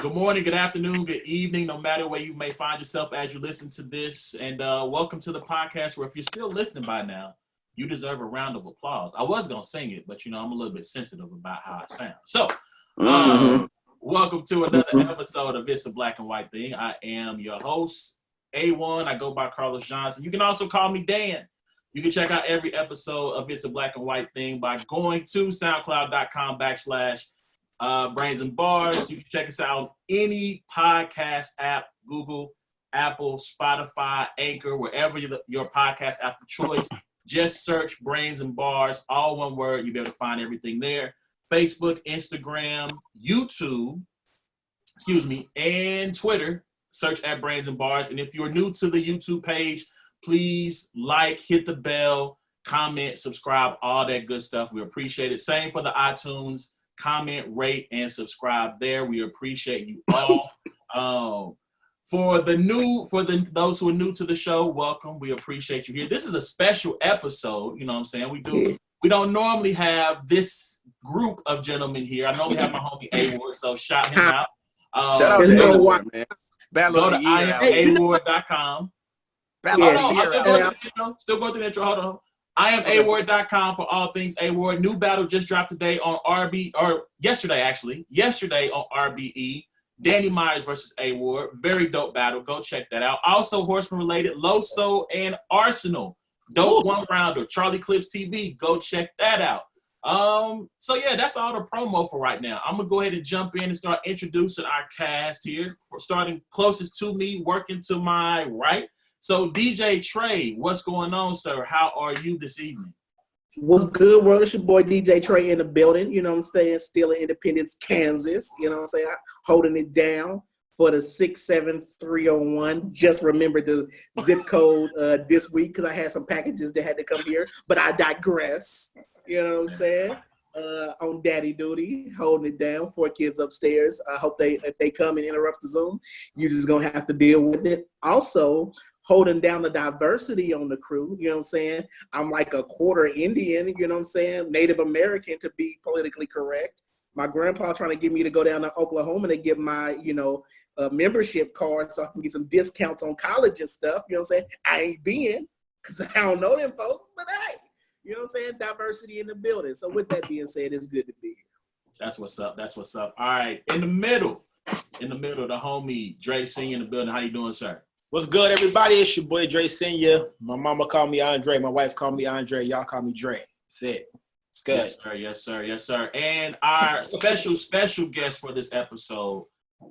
Good morning, good afternoon, good evening, no matter where you may find yourself as you listen to this. And welcome to the podcast where if you're still listening by now, you deserve a round of applause. I was going to sing it, but, I'm a little bit sensitive about how I sound. So, welcome to another episode of It's a Black and White Thing. I am your host, A1. I go by Carlos Johnson. You can also call me Dan. You can check out every episode of It's a Black and White Thing by going to soundcloud.com/Brains and Bars. You can check us out on any podcast app, Google, Apple, Spotify, Anchor, wherever your podcast app of choice. Just search Brains and Bars, all one word. You'll be able to find everything there. Facebook, Instagram, YouTube, and Twitter. Search at Brains and Bars. And if you're new to the YouTube page, please like, hit the bell, comment, subscribe, all that good stuff. We appreciate it. Same for the iTunes. Comment, rate, and subscribe there. We appreciate you all. For those who are new to the show, welcome. We appreciate you here. This is a special episode. You know what I'm saying? We don't normally have this group of gentlemen here. I normally have my homie A-Ward, so shout him out. Shout out to A-Ward, man. Go to IamAward.com. Still going through the intro. Hold on. IamAward.com for all things A-Ward. New battle just dropped today on yesterday on RBE. Danny Myers versus A-Ward. Very dope battle. Go check that out. Also horseman related, Loso and Arsenal. Dope one rounder. Charlie Clips TV. Go check that out. So yeah, that's all the promo for right now. I'm gonna go ahead and jump in and start introducing our cast here. Starting closest to me, working to my right. So DJ Tre, what's going on, sir? How are you this evening? What's good, world? It's your boy DJ Tre in the building. You know what I'm saying? Still in Independence, Kansas. You know what I'm saying? Holding it down for the 67301. Just remembered the zip code this week because I had some packages that had to come here. But I digress. You know what I'm saying? On daddy duty, holding it down. 4 kids upstairs. I hope if they come and interrupt the Zoom, you're just going to have to deal with it. Also, holding down the diversity on the crew, you know what I'm saying? I'm like a quarter Indian, you know what I'm saying? Native American to be politically correct. My grandpa trying to get me to go down to Oklahoma to get my, membership card so I can get some discounts on college and stuff, you know what I'm saying? I ain't been because I don't know them folks, but hey, you know what I'm saying? Diversity in the building. So with that being said, it's good to be here. That's what's up. All right, in the middle, the homie Dre Sr. in the building. How you doing, sir? What's good, everybody? It's your boy Dre Sr. My mama called me Andre. My wife called me Andre. Y'all call me Dre. That's it. It's good. Yes, sir. And our special guest for this episode,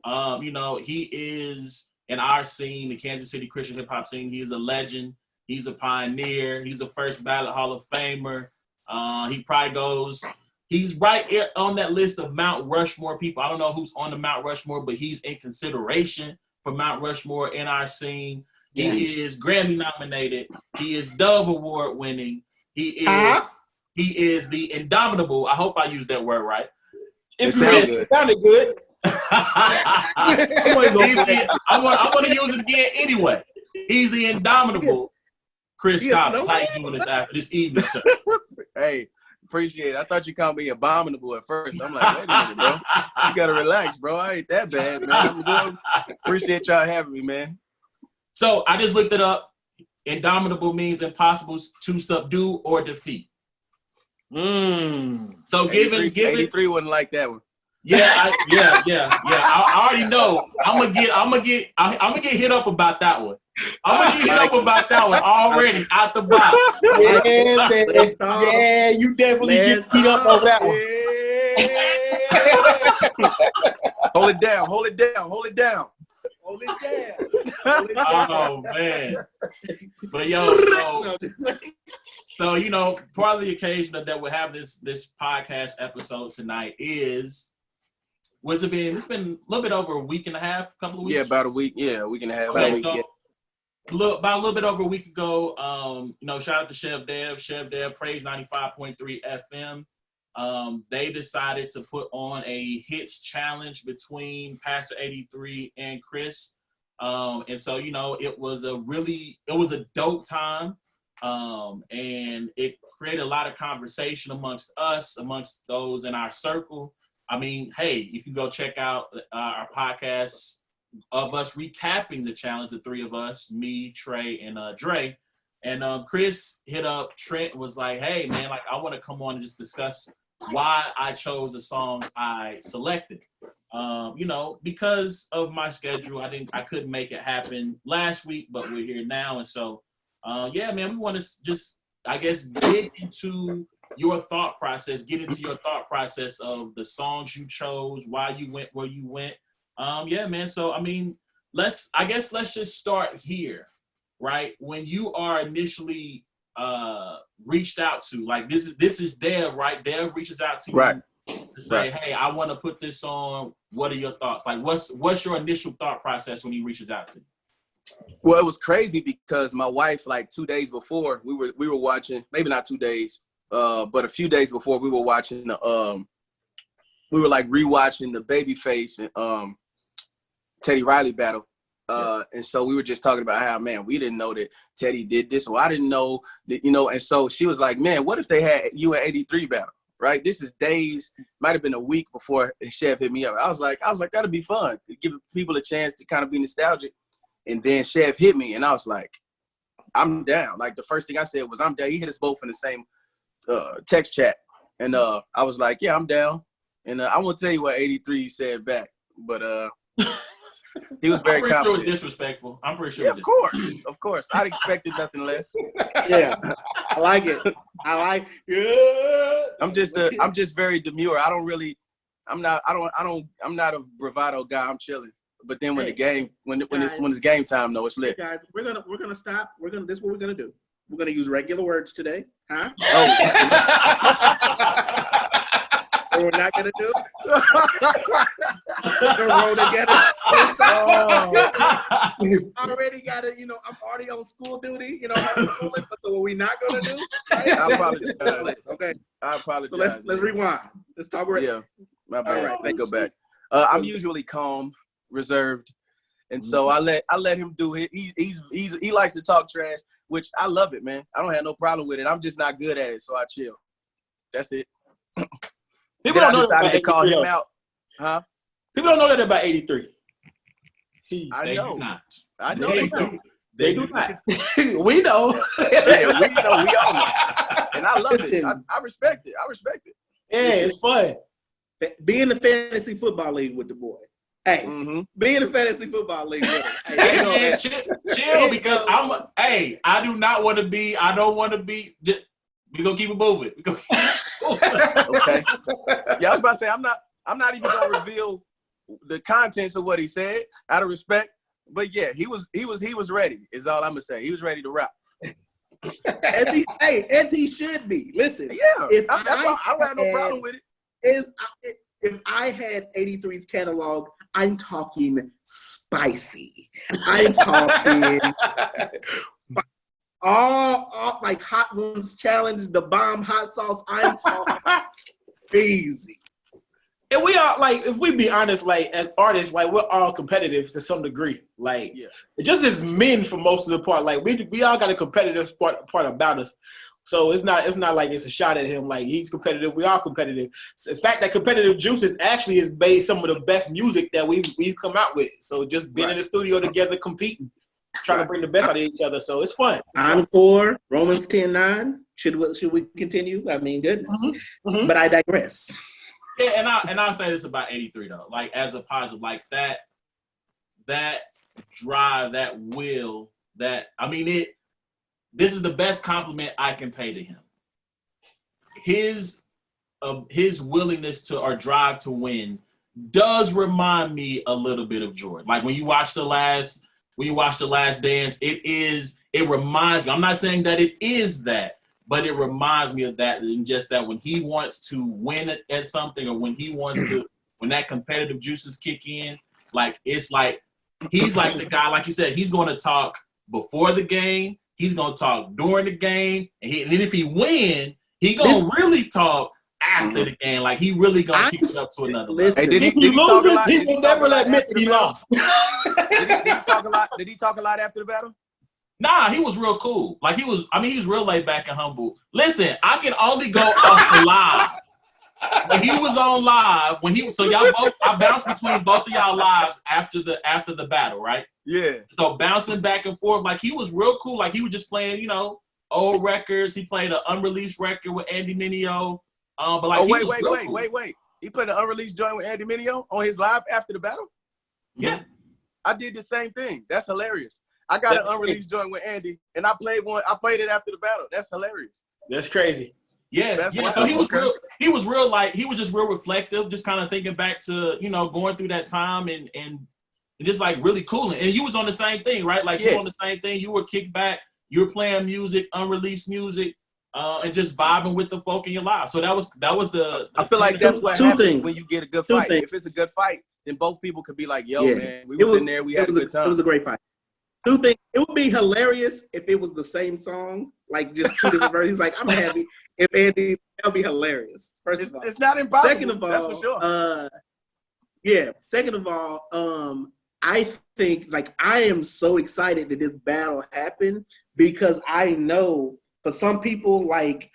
he is in our scene, the Kansas City Christian hip hop scene. He is a legend. He's a pioneer. He's a first ballot Hall of Famer. He's right here on that list of Mount Rushmore people. I don't know who's on the Mount Rushmore, but he's in consideration for Mount Rushmore in our scene. He is Grammy nominated. He is Dove Award winning. He is the indomitable. I hope I used that word right. It sounded good. I want to use it again anyway. He's the indomitable Chris Cobbins. How you doing this evening, sir? Hey, appreciate it. I thought you called me abominable at first. I'm like, wait a minute, bro. You gotta relax, bro. I ain't that bad, man. I'm good. Appreciate y'all having me, man. So I just looked it up. Indomitable means impossible to subdue or defeat. So given 83 wouldn't like that one. Yeah. I already know. I'm gonna get hit up about that one. Already out the box. Yeah, you definitely get hit up on that one. Hold it down. Oh man. But so part of the occasion that we'll have this podcast episode tonight is it's been a little bit over a week and a half, couple of weeks. Yeah, about a week. Yeah, a week and a half. Okay, about a little bit over a week ago, shout out to Chef Dev, Praise 95.3 FM. They decided to put on a hits challenge between Pastor AD3 and Chris. And so, it was a dope time. And it created a lot of conversation amongst those in our circle. I mean, hey, if you go check out our podcast of us recapping the challenge, the three of us, me, Trey, and Dre. And Chris hit up Trent, was like, hey, man, like, I want to come on and just discuss why I chose the songs I selected. You know, because of my schedule, I couldn't make it happen last week, but we're here now. And so, yeah, man, we want to just, I guess, get into your thought process of the songs you chose, why you went where you went. Yeah, man. So, I mean, let's just start here. Right, when you are initially reached out to, like this is Dev, right? Dev reaches out to you to say, hey, I want to put this on. What are your thoughts? Like, what's your initial thought process when he reaches out to you? Well, it was crazy because my wife, like 2 days before, we were watching, maybe not 2 days, but a few days before, we were watching we were like rewatching the Babyface and Teddy Riley battle. And so we were just talking about how, man, we didn't know that Teddy did this, or I didn't know that, you know. And so she was like, man, what if they had you and AD3 battle, right? This is days, might have been a week before Chev hit me up. I was like, that'd be fun, give people a chance to kind of be nostalgic. And then Chev hit me, and I was like, I'm down. Like, the first thing I said was, I'm down. He hit us both in the same text chat, and I was like, yeah, I'm down. And I won't tell you what AD3 said back, but he was very confident. Sure it was disrespectful. I'm pretty sure. Yeah, of course. I'd expected nothing less. Yeah, I like it. I'm just very demure. I'm not a bravado guy. I'm chilling. But then when it's game time, though, it's lit. Hey guys, we're gonna stop. This is what we're gonna do. We're gonna use regular words today, huh? Oh. We're not gonna do it. The road together. Already got it. You know, I'm already on school duty. You know, so what we not gonna do? Right? I apologize. Okay. I apologize. So let's rewind. Let's talk. Yeah, my bad. All right, let's go back. I'm usually calm, reserved, and so I let him do it. He likes to talk trash, which I love it, man. I don't have no problem with it. I'm just not good at it, so I chill. That's it. People don't know decided to call him out. out, huh? People don't know that about 83. I know. I know They they do. don't. They do not. We know. Yeah, we know. We all know. And I love Listen. it. I respect it. Yeah, it's fun. Be in the fantasy football league with the boy. Hey, be in the fantasy football league with him. Hey, you know man, chill, because I don't want to be. We're gonna keep it moving. Okay. Yeah, I was about to say I'm not even gonna reveal the contents of what he said out of respect. But yeah, he was ready, is all I'm gonna say. He was ready to rap. As he should be. Listen, yeah, I don't have no problem with it. If I had 83's catalog, I'm talking spicy. I'm talking all like Hot Ones Challenge, the bomb hot sauce. I'm talking crazy. And we are, like, if we be honest, like, as artists, like, we're all competitive to some degree. Like, just as men for most of the part, like, we all got a competitive part about us. So it's not like it's a shot at him. Like, he's competitive. We are competitive. So the fact that competitive juices actually is made some of the best music that we've come out with. So just being in the studio together, competing, trying to bring the best out of each other. So it's fun. Encore, Romans 10:9. Should we continue? I mean, goodness. But I digress. Yeah, and I'll say this about 83 though. Like, as a positive, like that drive, that will, this is the best compliment I can pay to him. His willingness to, or drive to win, does remind me a little bit of Jordan. Like, when you watch the last dance, it reminds me. I'm not saying that it is that, but it reminds me of that, and just that when he wants to win at something, or when he wants to, when that competitive juices kick in, like, it's like he's like the guy, like you said, he's going to talk before the game, he's going to talk during the game, and then if he win, he going to really talk after the game. Like, he really going to keep it up to another level. Hey, did he talk a lot? He will never admit that he lost. Did he talk a lot? Did he talk a lot after the battle? Nah, he was real cool. Like, he was real laid back and humble. Listen, I can only go off the live. when he was on live, I bounced between both of y'all lives after the battle, right? Yeah. So bouncing back and forth, like he was real cool. Like he was just playing, old records. He played an unreleased record with Andy Mineo. But like, wait. He played an unreleased joint with Andy Mineo on his live after the battle? Yeah. I did the same thing. That's hilarious. I got an unreleased joint with Andy, and I played it after the battle. That's hilarious. That's crazy. Yeah. So he was real. He was real. Like he was just real reflective, just kind of thinking back to going through that time and just like really cooling. And you was on the same thing, right? Like you were on the same thing. You were kicked back. You were playing music, unreleased music, and just vibing with the folk in your life. So that was the I feel like that's what happens when you get a good fight. Things. If it's a good fight, then both people could be like, "Yo, man, we was in there. We had a good time." It was a great fight. Two things. It would be hilarious if it was the same song, like just two different versions. Like I'm happy if Andy. That'll be hilarious. First of all, it's not impossible. Second of all, that's for sure. Second of all, I think like I am so excited that this battle happened because I know for some people like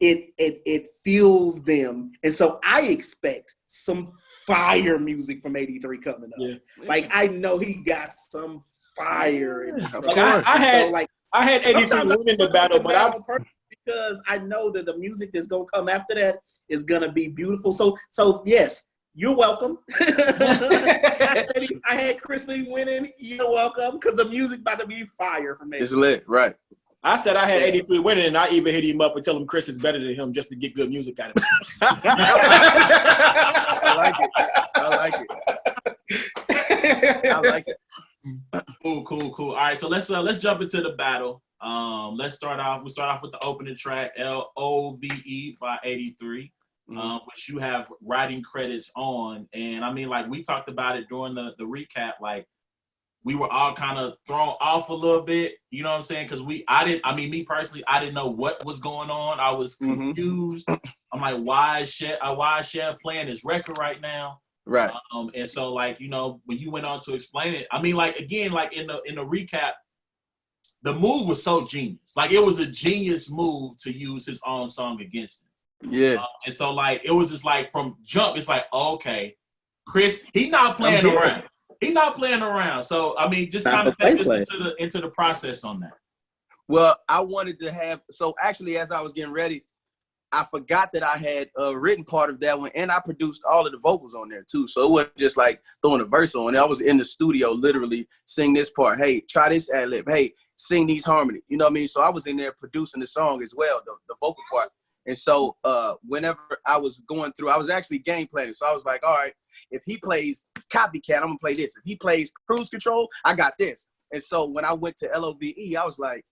it fuels them, and so I expect some fire music from AD3 coming up. Yeah. Like I know he got some fire. Like I had AD3 winning the battle, but because I know that the music that's gonna come after that is gonna be beautiful. So yes, you're welcome. I had Chris Lee winning. You're welcome because the music about to be fire for me. It's lit, right? I said I had AD3 winning, and I even hit him up and tell him Chris is better than him just to get good music out of him. I like it. Cool. All right, so let's jump into the battle. Let's start off. We start off with the opening track, LOVE by AD3, which you have writing credits on. And I mean, like we talked about it during the recap, like we were all kind of thrown off a little bit, you know what I'm saying? Because me personally, I didn't know what was going on. I was confused. I'm like, why is Chef playing his record right now? Right. And so like, when you went on to explain it, I mean, like again, like in the recap, the move was so genius. Like it was a genius move to use his own song against him. Yeah. And so like it was just like from jump, it's like, okay, Chris, he's not playing around. He's not playing around. So I mean, just kind of take us into the process on that. Well, I wanted to have actually as I was getting ready, I forgot that I had written part of that one, and I produced all of the vocals on there too. So it wasn't just like throwing a verse on. I was in the studio literally sing this part. Hey, try this ad lib. Hey, sing these harmony. You know what I mean? So I was in there producing the song as well, the vocal part. And so whenever I was going through, I was actually game planning. So I was like, all right, if he plays Copycat, I'm gonna play this. If he plays Cruise Control, I got this. And so when I went to LOVE, I was like,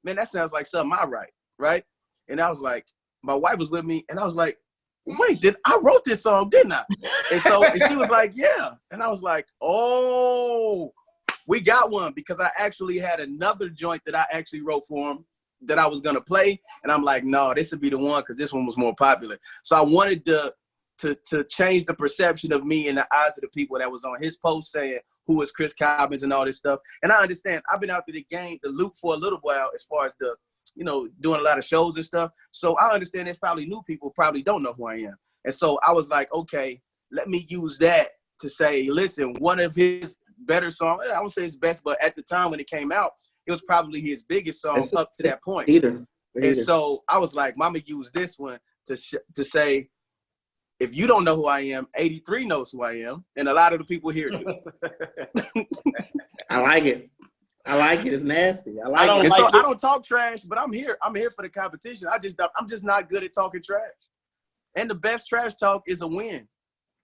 man, that sounds like something I write, right? And I was like, my wife was with me, and I was like, wait, I wrote this song, didn't I? And she was like, yeah. And I was like, oh, we got one, because I actually had another joint that I actually wrote for him that I was gonna play. And I'm like, no, this would be the one, because this one was more popular. So I wanted to change the perception of me in the eyes of the people that was on his post saying, who is Chris Cobbins and all this stuff. And I understand, I've been out to the loop for a little while as far as doing a lot of shows and stuff. So I understand there's probably new people probably don't know who I am. And so I was like, okay, let me use that to say, listen, one of his better songs, I won't say his best, but at the time when it came out, it was probably his biggest song up to that point. And so I was like, Mama used this one to say, if you don't know who I am, AD3 knows who I am. And a lot of the people here do. I like it. It's nasty. I don't talk trash, but I'm here for the competition. I'm just not good at talking trash. And the best trash talk is a win.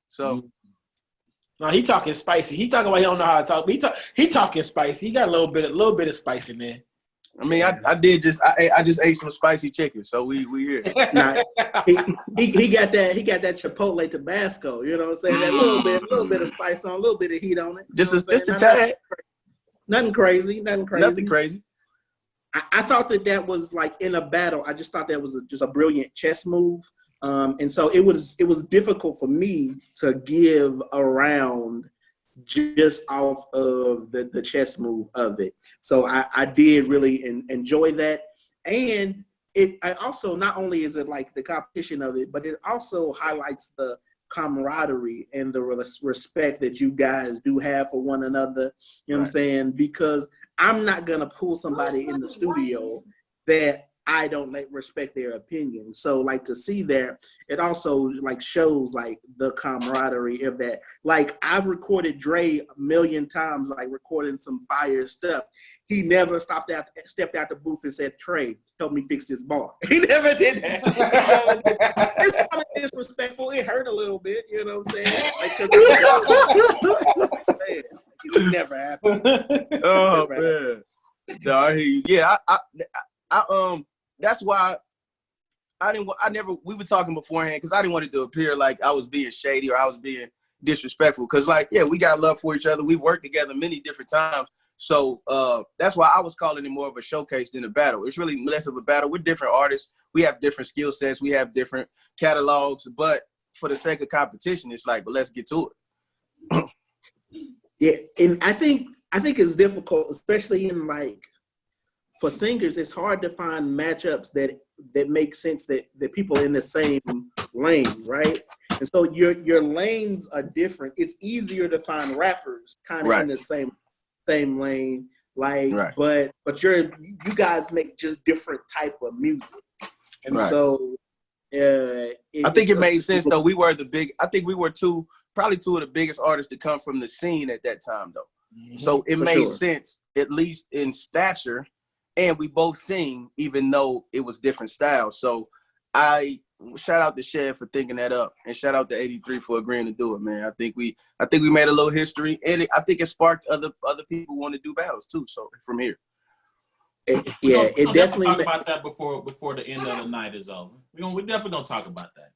So no, he talking spicy. He talking about he don't know how to talk. But he talking spicy. He got a little bit of spice in there. I mean, I just ate some spicy chicken, so we here. Nah, he got that Chipotle Tabasco. You know what I'm saying? That little bit of spice on, a little bit of heat on it. Just a tad. Nothing crazy. Nothing crazy. I thought that was like in a battle. I just thought that was just a brilliant chess move. And so it was difficult for me to give around just off of the chess move of it. So I did really enjoy that. And I also, not only is it like the competition of it, but it also highlights the camaraderie and the respect that you guys do have for one another. You know what I'm saying? Because I'm not gonna pull somebody in the studio that I don't respect their opinion. So like to see that, it also like shows like the camaraderie of that. Like I've recorded Dre a million times, like recording some fire stuff. He never stepped out the booth and said, "Tre, help me fix this bar." He never did that. It's kind of disrespectful. It hurt a little bit, you know what I'm saying? Like, cause it never happened. Oh man. No, I hear you. Yeah, I that's why we were talking beforehand because I didn't want it to appear like I was being shady or I was being disrespectful. Because like, yeah, we got love for each other. We've worked together many different times. So that's why I was calling it more of a showcase than a battle. It's really less of a battle. We're different artists. We have different skill sets. We have different catalogs. But for the sake of competition, it's like, but let's get to it. Yeah, and I think it's difficult, especially in like, for singers, it's hard to find matchups that make sense that people in the same lane, right? And so your lanes are different. It's easier to find rappers kind of in the same lane, like, but you guys make just different type of music, and so I think it made sense though. I think we were probably two of the biggest artists to come from the scene at that time though. Mm-hmm. So it made sense, at least in stature. And we both sing, even though it was different styles. So I shout out to Shed for thinking that up, and shout out to AD3 for agreeing to do it, man. I think we made a little history, and I think it sparked other people want to do battles too. So from here, it definitely talk about that before the end of the night is over. We definitely gonna talk about that.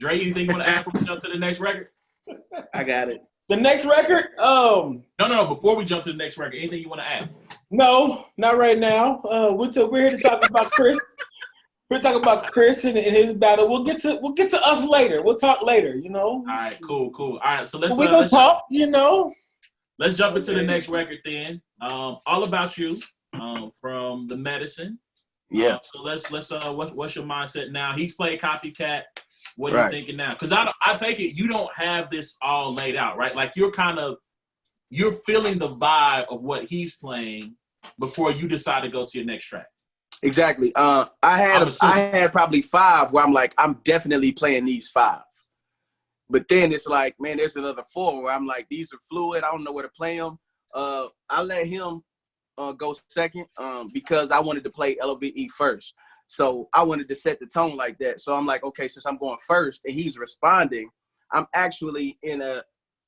Dre, anything you want to add before we jump to the next record? I got it. The next record? No. Before we jump to the next record, anything you want to add? No, not right now. We're here to talk about Chris. We're talking about Chris and his battle. We'll get to us later. We'll talk later. You know. All right. Cool. All right. So let's talk. You know. Let's jump into the next record then. All About You, from The Medicine. Yeah. So let's what's your mindset now? He's played Copycat. What are you thinking now? Because I take it you don't have this all laid out, right? Like you're feeling the vibe of what he's playing before you decide to go to your next track. Exactly. I had probably 5 where I'm like, I'm definitely playing these 5. But then it's like, man, there's another 4 where I'm like, these are fluid. I don't know where to play them. I let him go second because I wanted to play LOVE first. So I wanted to set the tone like that. So I'm like, okay, since I'm going first and he's responding, I'm actually in a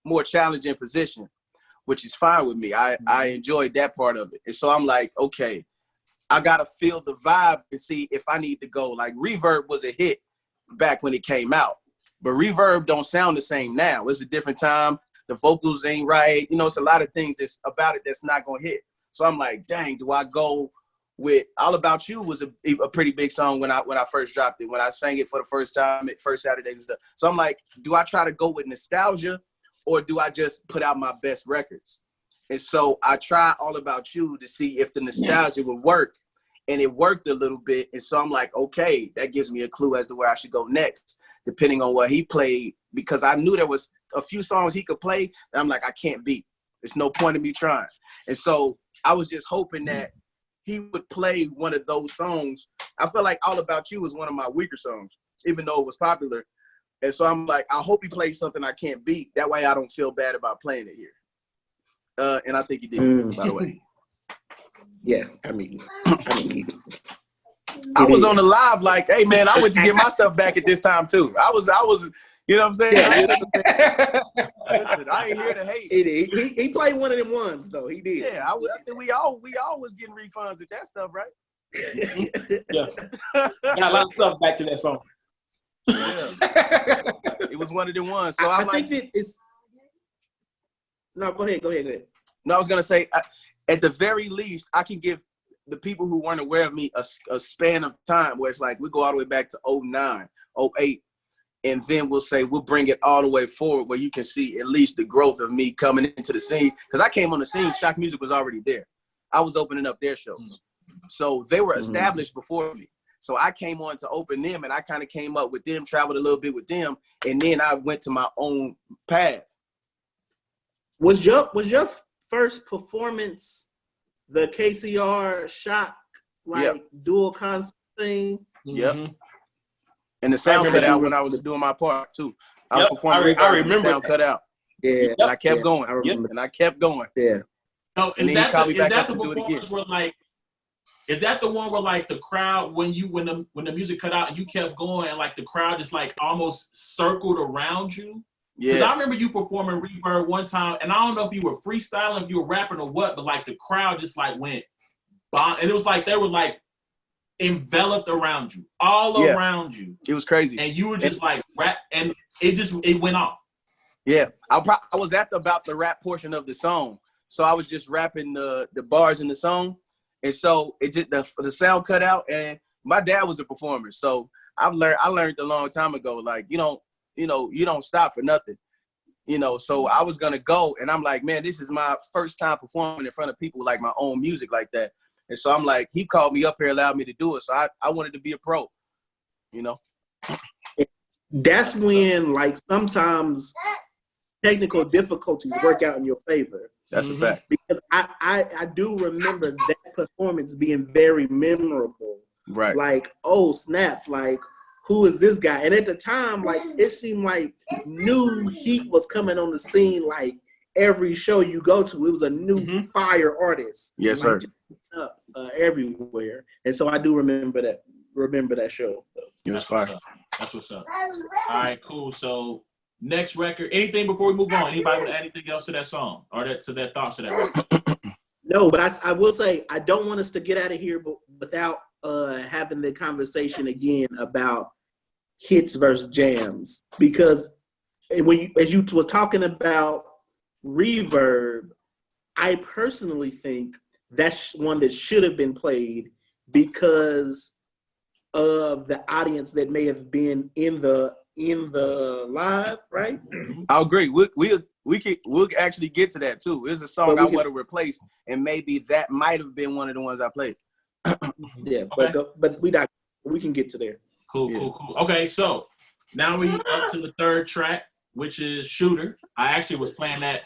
more challenging position, which is fine with me. I enjoyed that part of it. And so I'm like, okay, I got to feel the vibe and see if I need to go. Like Reverb was a hit back when it came out, but Reverb don't sound the same now. It's a different time. The vocals ain't right. You know, it's a lot of things that's about it that's not going to hit. So I'm like, dang, do I go with All About You was a pretty big song when I first dropped it, when I sang it for the first time at First Saturdays and stuff. So I'm like, do I try to go with nostalgia or do I just put out my best records? And so I tried All About You to see if the nostalgia would work, and it worked a little bit. And so I'm like, okay, that gives me a clue as to where I should go next, depending on what he played, because I knew there was a few songs he could play that I'm like, I can't beat. There's no point in me trying. And so I was just hoping that he would play one of those songs. I feel like All About You was one of my weaker songs, even though it was popular. And so I'm like, I hope he plays something I can't beat. That way I don't feel bad about playing it here. And I think he did, by the way. Yeah, I mean, I was on the live like, hey, man, I went to get my stuff back at this time, too. I was, you know what I'm saying? Listen, I ain't here to hate. He played one of them ones, though. He did. Yeah, I think we all was getting refunds at that stuff, right? Yeah. Got a lot of stuff back to that song. Yeah. It was one of them ones. So I think that it's... No, go ahead. No, I was going to say, at the very least, I can give the people who weren't aware of me a span of time where it's like we go all the way back to 09, 08, and then we'll bring it all the way forward where you can see at least the growth of me coming into the scene. Because I came on the scene, Shock Music was already there. I was opening up their shows. So they were established before me. So I came on to open them, and I kind of came up with them, traveled a little bit with them, and then I went to my own path. Was your first performance the KCR Shock dual concert thing? Yep. And the sound cut out when I was doing my part too. I was performing. I remember the sound cut out. Yeah. And I kept going. And I kept going. Yeah. No, is that the performance where like? Is that the one where like the crowd when the music cut out and you kept going and like the crowd just like almost circled around you? Yeah. Because I remember you performing Reverb one time, and I don't know if you were freestyling, if you were rapping or what, but like the crowd just like went bomb, and it was like they were like enveloped around you, all around you. It was crazy, and you were just like rap, and it went off. Yeah, I was at about the rap portion of the song, so I was just rapping the bars in the song. And so it just the sound cut out, and my dad was a performer. So I learned a long time ago, like, you don't stop for nothing. So I was gonna go, and I'm like, man, this is my first time performing in front of people like my own music like that. And so I'm like, he called me up here, allowed me to do it. So I wanted to be a pro, That's when like sometimes technical difficulties work out in your favor. That's a fact. Because I do remember that performance being very memorable. Right. Like, oh, snaps, like, who is this guy? And at the time, like, it seemed like new heat was coming on the scene, like, every show you go to. It was a new fire artist. Yes, sir. Everywhere. And so I do remember that show. It was fire. That's what's up. All right, cool. So next record, anything before we move on? Anybody want to add anything else to that song or to their thoughts to that record? No, but I will say I don't want us to get out of here without having the conversation again about hits versus jams, because as you were talking about Reverb, I personally think that's one that should have been played because of the audience that may have been in the live, right? I agree. We'll actually get to that too. It's a song I want to replace, and maybe that might have been one of the ones I played. Yeah, okay. but we can get to there. Cool. Okay, so now we up to the third track, which is Shooter. I actually was playing that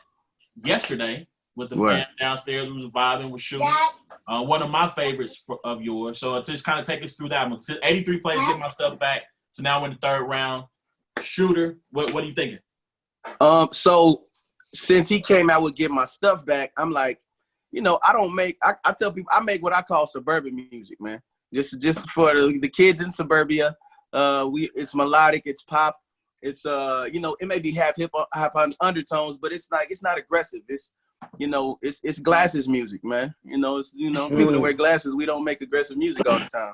yesterday with the fam downstairs. We was vibing with Shooter. One of my favorites of yours. So just kind of take us through that one. 83 plays, get my stuff back. So now we're in the third round. Shooter, what are you thinking? So since he came out with Get My Stuff Back, I'm like, I tell people I make what I call suburban music, man. Just for the kids in suburbia. It's melodic, it's pop, it's it may be half hip hop undertones, but it's not aggressive. It's glasses music, man. People that wear glasses, we don't make aggressive music all the time.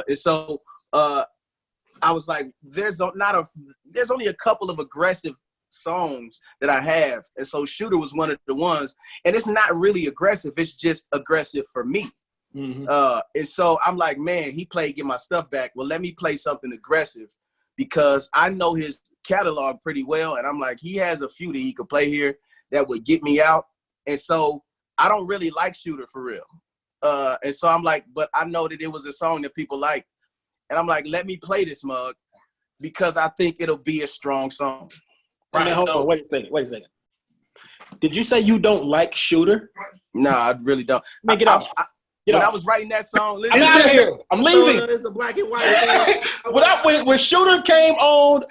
And so I was like, there's only a couple of aggressive songs that I have, and so Shooter was one of the ones, and it's not really aggressive, it's just aggressive for me. And so I'm like, man, he played Get My Stuff Back. Well, let me play something aggressive because I know his catalog pretty well, and I'm like, he has a few that he could play here that would get me out. And so I don't really like Shooter for real. And so I'm like, but I know that it was a song that people like. And I'm like, let me play this mug because I think it'll be a strong song. Right. Hold on. Wait a second. Did you say you don't like Shooter? No, I really don't. Get off. When I was writing that song, I'm out of here. I'm leaving. It's a black and white thing. When Shooter came on,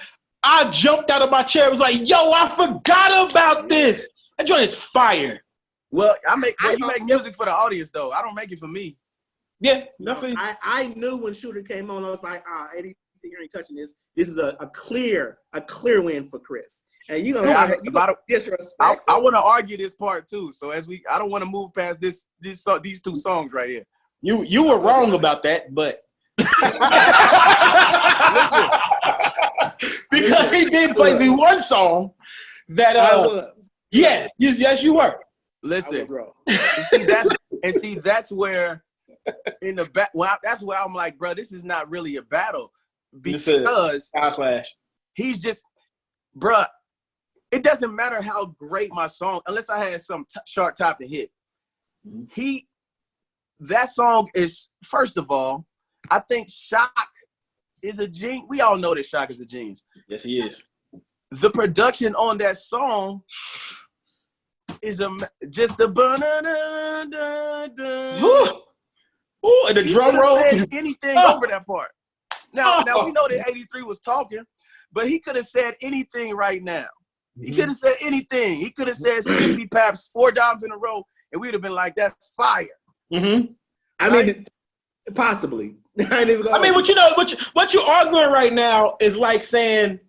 I jumped out of my chair. It was like, yo, I forgot about this. That joint is fire. Well, you make music for the audience, though. I don't make it for me. Yeah, nothing. I knew when Shooter came on, I was like, Eddie, you ain't touching this. This is a clear win for Chris. And you disrespect. I want to argue this part too. So I don't want to move past these two songs right here. You were wrong about that, but listen, because he did play me one song that yes, you were. Listen, wrong. That's where in the back. Well, that's where I'm like, bro, this is not really a battle because he's just, bro. It doesn't matter how great my song, unless I had some chart top to hit. that song is, first of all, I think Shock is a genius. We all know that Shock is a genius. Yes, he is. The production on that song is just the Ooh, and the drum roll. Anything over that part. Now we know that 83 was talking, but he could have said anything right now. He could have said anything. He could have said Skippy Paps 4 times in a row, and we'd have been like, "That's fire." Mm-hmm. I mean, possibly. I mean, but you know, what you're arguing right now is like saying,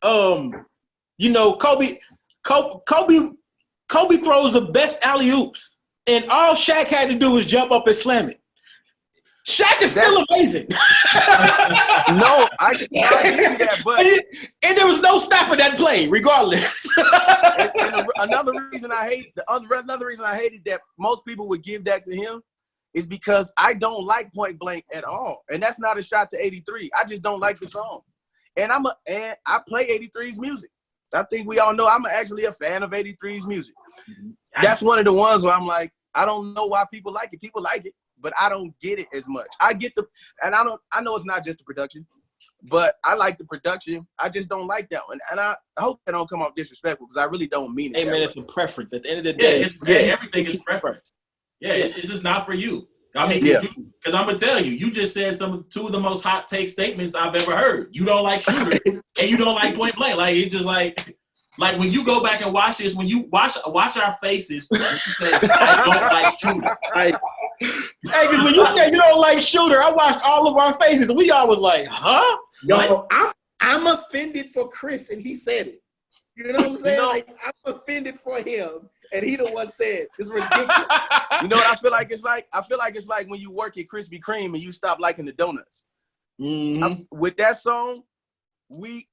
you know, Kobe throws the best alley-oops, and all Shaq had to do was jump up and slam it. Shaq is still amazing. No, I give you that, but and there was no stopping that play, regardless. and another reason I hated that most people would give that to him is because I don't like Point Blank at all, and that's not a shot to 83. I just don't like the song, and I play 83's music. I think we all know I'm actually a fan of 83's music. That's one of the ones where I'm like, I don't know why people like it. People like it, but I don't get it as much. I know it's not just the production, but I like the production. I just don't like that one. And I hope that don't come off disrespectful because I really don't mean it. Hey, man, it's a preference. At the end of the day, everything is preference. Yeah, it's just not for you. I mean, because I'm going to tell you, you just said two of the most hot take statements I've ever heard. You don't like Shooter and you don't like Point Blank. Like, it's just like when you go back and watch this, when you watch our faces, when you say, I don't like Shooter. Hey, because when you say you don't like Shooter, I watched all of our faces and we all was like, huh? Yo, I'm offended for Chris and he said it. You know what I'm saying? Like, I'm offended for him. And he the one said, it's ridiculous. You know what I feel like it's like? I feel like it's like when you work at Krispy Kreme and you stop liking the donuts. Mm-hmm. With that song, we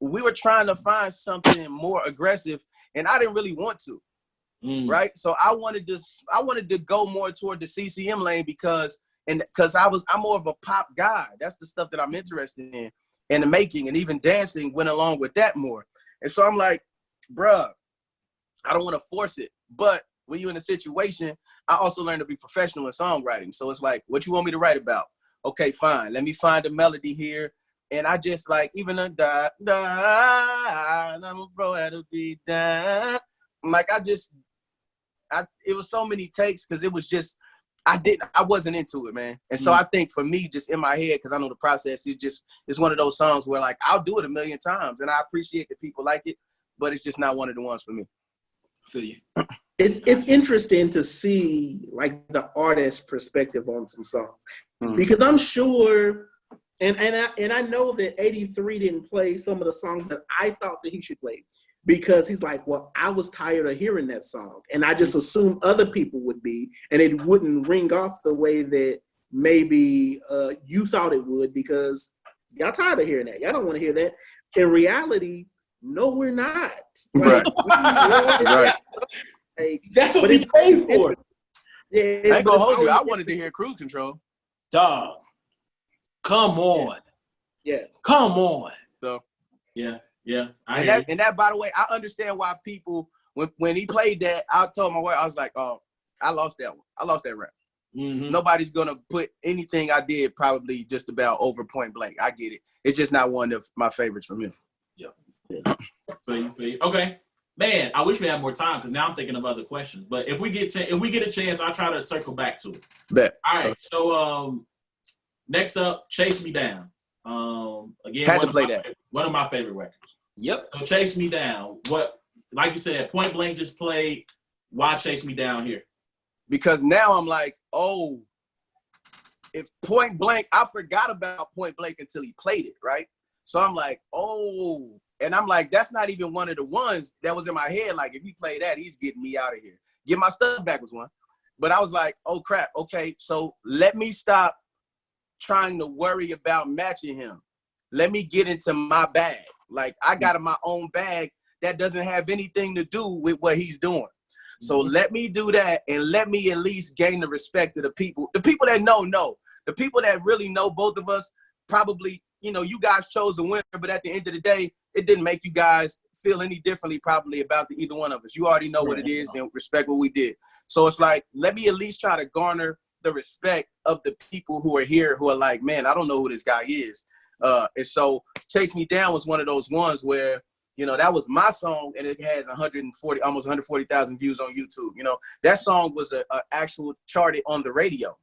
were trying to find something more aggressive, and I didn't really want to, right? So I wanted to go more toward the CCM lane because I'm more of a pop guy. That's the stuff that I'm interested in, and the making and even dancing went along with that more. And so I'm like, bruh, I don't want to force it, but when you're in a situation, I also learned to be professional in songwriting. So it's like, what you want me to write about? Okay, fine. Let me find a melody here. And I just like, even a da, I'm a pro at a beat down. Like, it was so many takes because it was just, I wasn't into it, man. And so I think for me, just in my head, because I know the process, it's one of those songs where like, I'll do it a million times and I appreciate that people like it, but it's just not one of the ones for me. Feel you. It's interesting to see like the artist's perspective on some songs because I'm sure, and I know that 83 didn't play some of the songs that I thought that he should play because he's like, well, I was tired of hearing that song, and I just assumed other people would be, and it wouldn't ring off the way that maybe you thought it would because y'all tired of hearing that. Y'all don't want to hear that. In reality, no, we're not. Right. Right. Like, that's what we paid for. Yeah, I ain't gonna hold you. I wanted to hear Cruise Control. Dog. Come on. Yeah. Come on. So yeah. And that, by the way, I understand why people when he played that, I told my wife, I was like, oh, I lost that one. I lost that rap. Mm-hmm. Nobody's gonna put anything I did probably just about over Point Blank. I get it. It's just not one of my favorites from him. Yeah. Feel you. Okay, man. I wish we had more time because now I'm thinking of other questions. But if we get a chance, I'll try to circle back to it. Bet. All right. So next up, Chase Me Down. Again, had to play that. One of my favorite records. Yep. So Chase Me Down. What, like you said, Point Blank just played. Why Chase Me Down here? Because now I'm like, oh, if Point Blank, I forgot about Point Blank until he played it, right? So I'm like, oh. And I'm like, that's not even one of the ones that was in my head. Like, if he played that, he's getting me out of here. Get My Stuff Back was one. But I was like, oh, crap. Okay, so let me stop trying to worry about matching him. Let me get into my bag. Like, I got my own bag that doesn't have anything to do with what he's doing. So let me do that, and let me at least gain the respect of the people. The people that know. The people that really know both of us probably, you know, you guys chose a winner, but at the end of the day, it didn't make you guys feel any differently probably about either one of us. You already know what it is and respect what we did. So it's like, let me at least try to garner the respect of the people who are here who are like, man, I don't know who this guy is. And so Chase Me Down was one of those ones where, you know, that was my song, and it has almost 140,000 views on YouTube. You know, that song was a actual charted on the radio,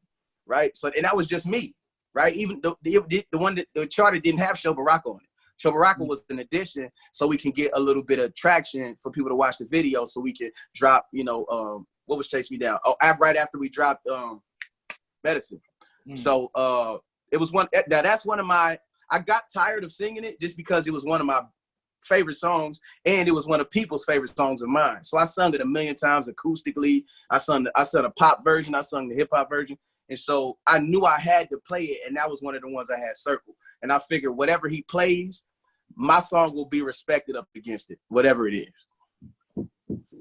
right? So, and that was just me, right? Even the one that the charted didn't have Show Baraka on it. Show Baraka was an addition, so we can get a little bit of traction for people to watch the video, so we can drop, you know, what was Chase Me Down? Oh, right after we dropped Medicine. So it was that's one of my. I got tired of singing it just because it was one of my favorite songs, and it was one of people's favorite songs of mine. So I sung it a million times acoustically. I sung a pop version. I sung the hip hop version. And so I knew I had to play it, and that was one of the ones I had circled. And I figured whatever he plays, my song will be respected up against it, whatever it is.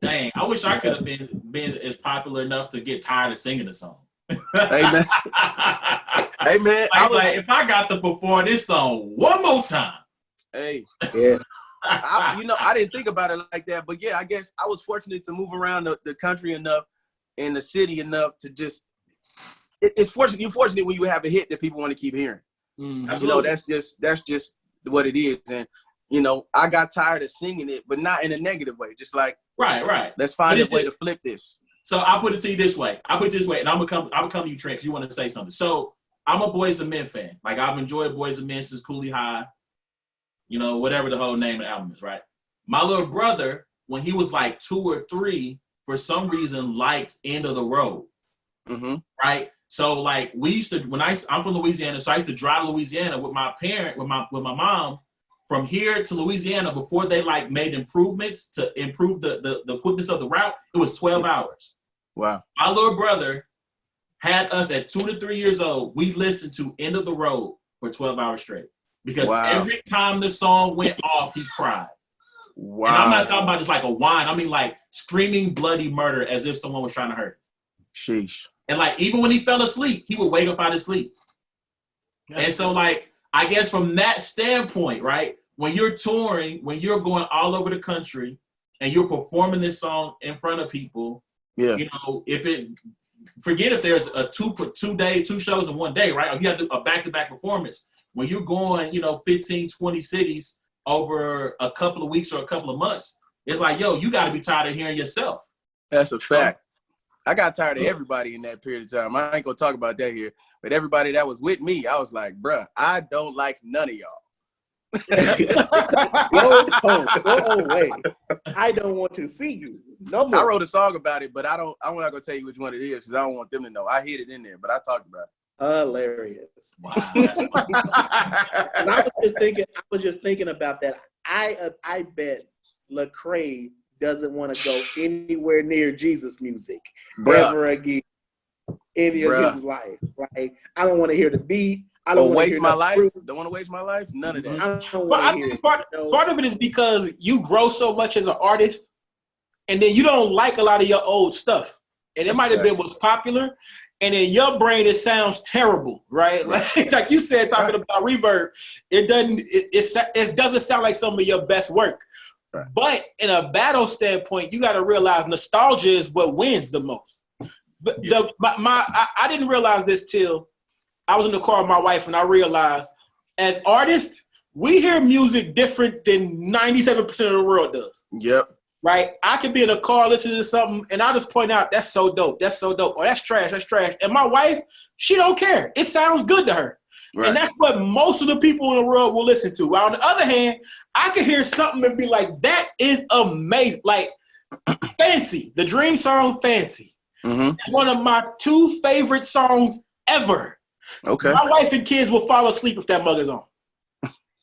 Dang, I wish I could have been as popular enough to get tired of singing the song. Hey, man. Hey, man. If I got to perform this song one more time. Hey. Yeah. I didn't think about it like that, but yeah, I guess I was fortunate to move around the country enough and the city enough to just. It's fortunate. You're fortunate when you have a hit that people want to keep hearing. You know, that's just what it is, and you know, I got tired of singing it, but not in a negative way. Just like right. Let's find a way to flip this. So I'll put it to you this way. And I'm gonna come to you, Tre, because you want to say something. So I'm a Boyz II Men fan. Like, I've enjoyed Boyz II Men since Cooley High. You know, whatever the whole name of the album is, right? My little brother, when he was like 2 or 3, for some reason liked End of the Road. Right? So like we used to, I'm from Louisiana, so I used to drive to Louisiana with my mom from here to Louisiana before they like made improvements to improve the quickness of the route. It was 12 hours. Wow. My little brother had us at 2 to 3 years old. We listened to End of the Road for 12 hours straight because every time the song went off, he cried. Wow. And I'm not talking about just like a whine. I mean like screaming bloody murder as if someone was trying to hurt him. Sheesh. And like, even when he fell asleep, he would wake up out of sleep. And so like, I guess from that standpoint, right, when you're touring, when you're going all over the country and you're performing this song in front of people, you know, forget if there's a two shows in one day, right? Or you have a back-to-back performance. When you're going, you know, 15, 20 cities over a couple of weeks or a couple of months, it's like, yo, you got to be tired of hearing yourself. That's a fact. I got tired of everybody in that period of time. I ain't gonna talk about that here, but everybody that was with me, I was like, bruh, I don't like none of y'all. Go away. I don't want to see you. No more. I wrote a song about it, but I'm not gonna tell you which one it is because I don't want them to know. I hid it in there, but I talked about it. Hilarious. Wow. And I was just thinking about that. I bet Lecrae doesn't want to go anywhere near Jesus music ever again in his life. Like, I don't want to hear the beat. I don't want to waste my life. Don't want to waste my life. None of that. I don't want to hear it. Part of it is because you grow so much as an artist, and then you don't like a lot of your old stuff, and it might have been what's popular, and in your brain it sounds terrible, right? Like you said, talking about reverb, it doesn't sound like some of your best work. Right. But in a battle standpoint, you got to realize nostalgia is what wins the most. But I didn't realize this till I was in the car with my wife, and I realized as artists, we hear music different than 97% of the world does. Yep. Right? I could be in a car listening to something, and I'll just point out, that's so dope. That's so dope. Or that's trash. That's trash. And my wife, she don't care. It sounds good to her. Right. And that's what most of the people in the world will listen to. While on the other hand, I could hear something and be like, that is amazing. Like Fancy, the Dream song Fancy. It's one of my 2 favorite songs ever. Okay. My wife and kids will fall asleep if that mug is on.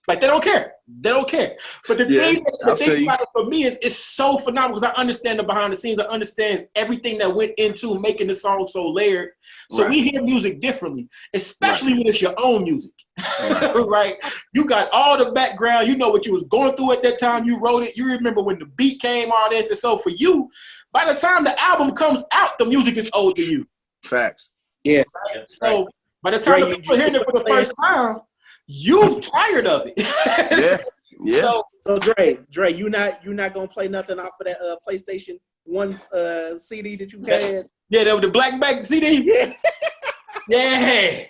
Like, they don't care. They don't care. But the thing about it for me is it's so phenomenal because I understand the behind the scenes. I understand everything that went into making the song so layered. So we hear music differently, especially when it's your own music. Right? You got all the background. You know what you was going through at that time. You wrote it. You remember when the beat came, all this. And so for you, by the time the album comes out, the music is old to you. Facts. Yeah. Right? So by the time the people hearing it for the first time, you tired of it. Yeah. So Dre, you not gonna play nothing off of that PlayStation 1 CD that you had? Yeah, that was the black CD. Yeah. Yeah,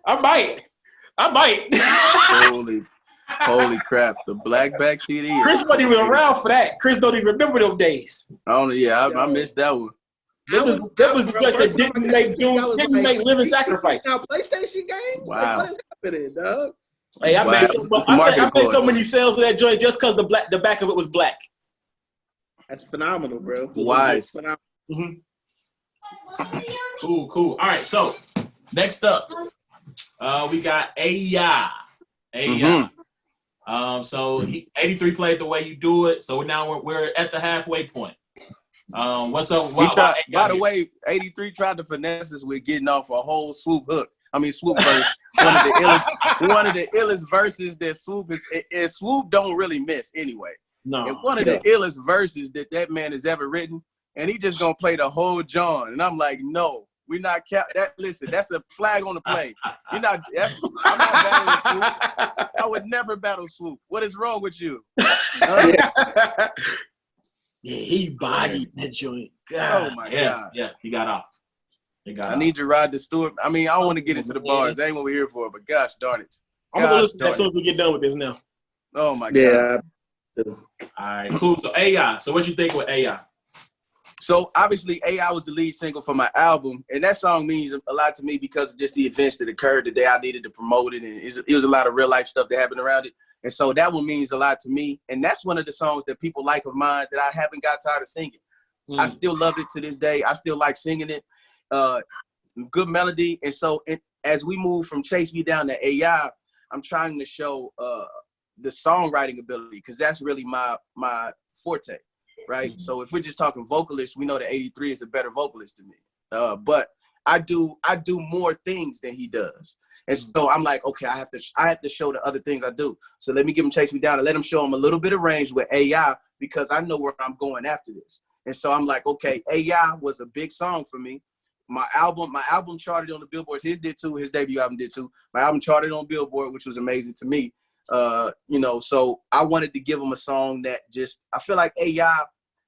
I might. Holy crap! The blackback CD. Chris wasn't even around for that. Chris don't even remember those days. I missed that one. That was the place that didn't make living sacrifice. Now PlayStation games. Wow. Like, what is happening, dog? Hey, I made so ploy. many sales of that joint just because the back of it was black. That's phenomenal, bro. Wise. Phenomenal. Mm-hmm. Cool. All right, so next up, we got AI. So 83 played The Way You Do It. So now we're at the halfway point. What's up? By the way, 83 tried to finesse us with getting off a whole swoop verse. One of the illest verses that Swoop is. Swoop don't really miss anyway. No. And one of the illest verses that man has ever written, and he just gonna play the whole John. And I'm like, no, we're not that. Listen, that's a flag on the play. I'm not battling Swoop. I would never battle Swoop. What is wrong with you? Yeah, he bodied that joint. God. Oh my God. Yeah, he got off. I need you to ride the Stewart. I mean, I don't want to get into the bars. That ain't what we're here for, but gosh darn it. I'm going to listen to that as soon as we get done with this now. Oh, my God. Yeah. All right, cool. So AI. So what you think with AI? So obviously AI was the lead single for my album, and that song means a lot to me because of just the events that occurred the day I needed to promote it, and it was a lot of real life stuff that happened around it. And so that one means a lot to me, and that's one of the songs that people like of mine that I haven't got tired of singing. I still love it to this day. I still like singing it. Good melody. And so as we move from Chase Me Down to AI, I'm trying to show the songwriting ability, because that's really my forte, right? So if we're just talking vocalists, we know that 83 is a better vocalist than me. But I do more things than he does. And so I'm like, okay, I have to show the other things I do. So let me give him Chase Me Down and let him show him a little bit of range with AI, because I know where I'm going after this. And so I'm like, okay, AI was a big song for me. My album charted on the Billboards. His did too. His debut album did too. My album charted on Billboard, which was amazing to me. So I wanted to give him a song that I feel like AI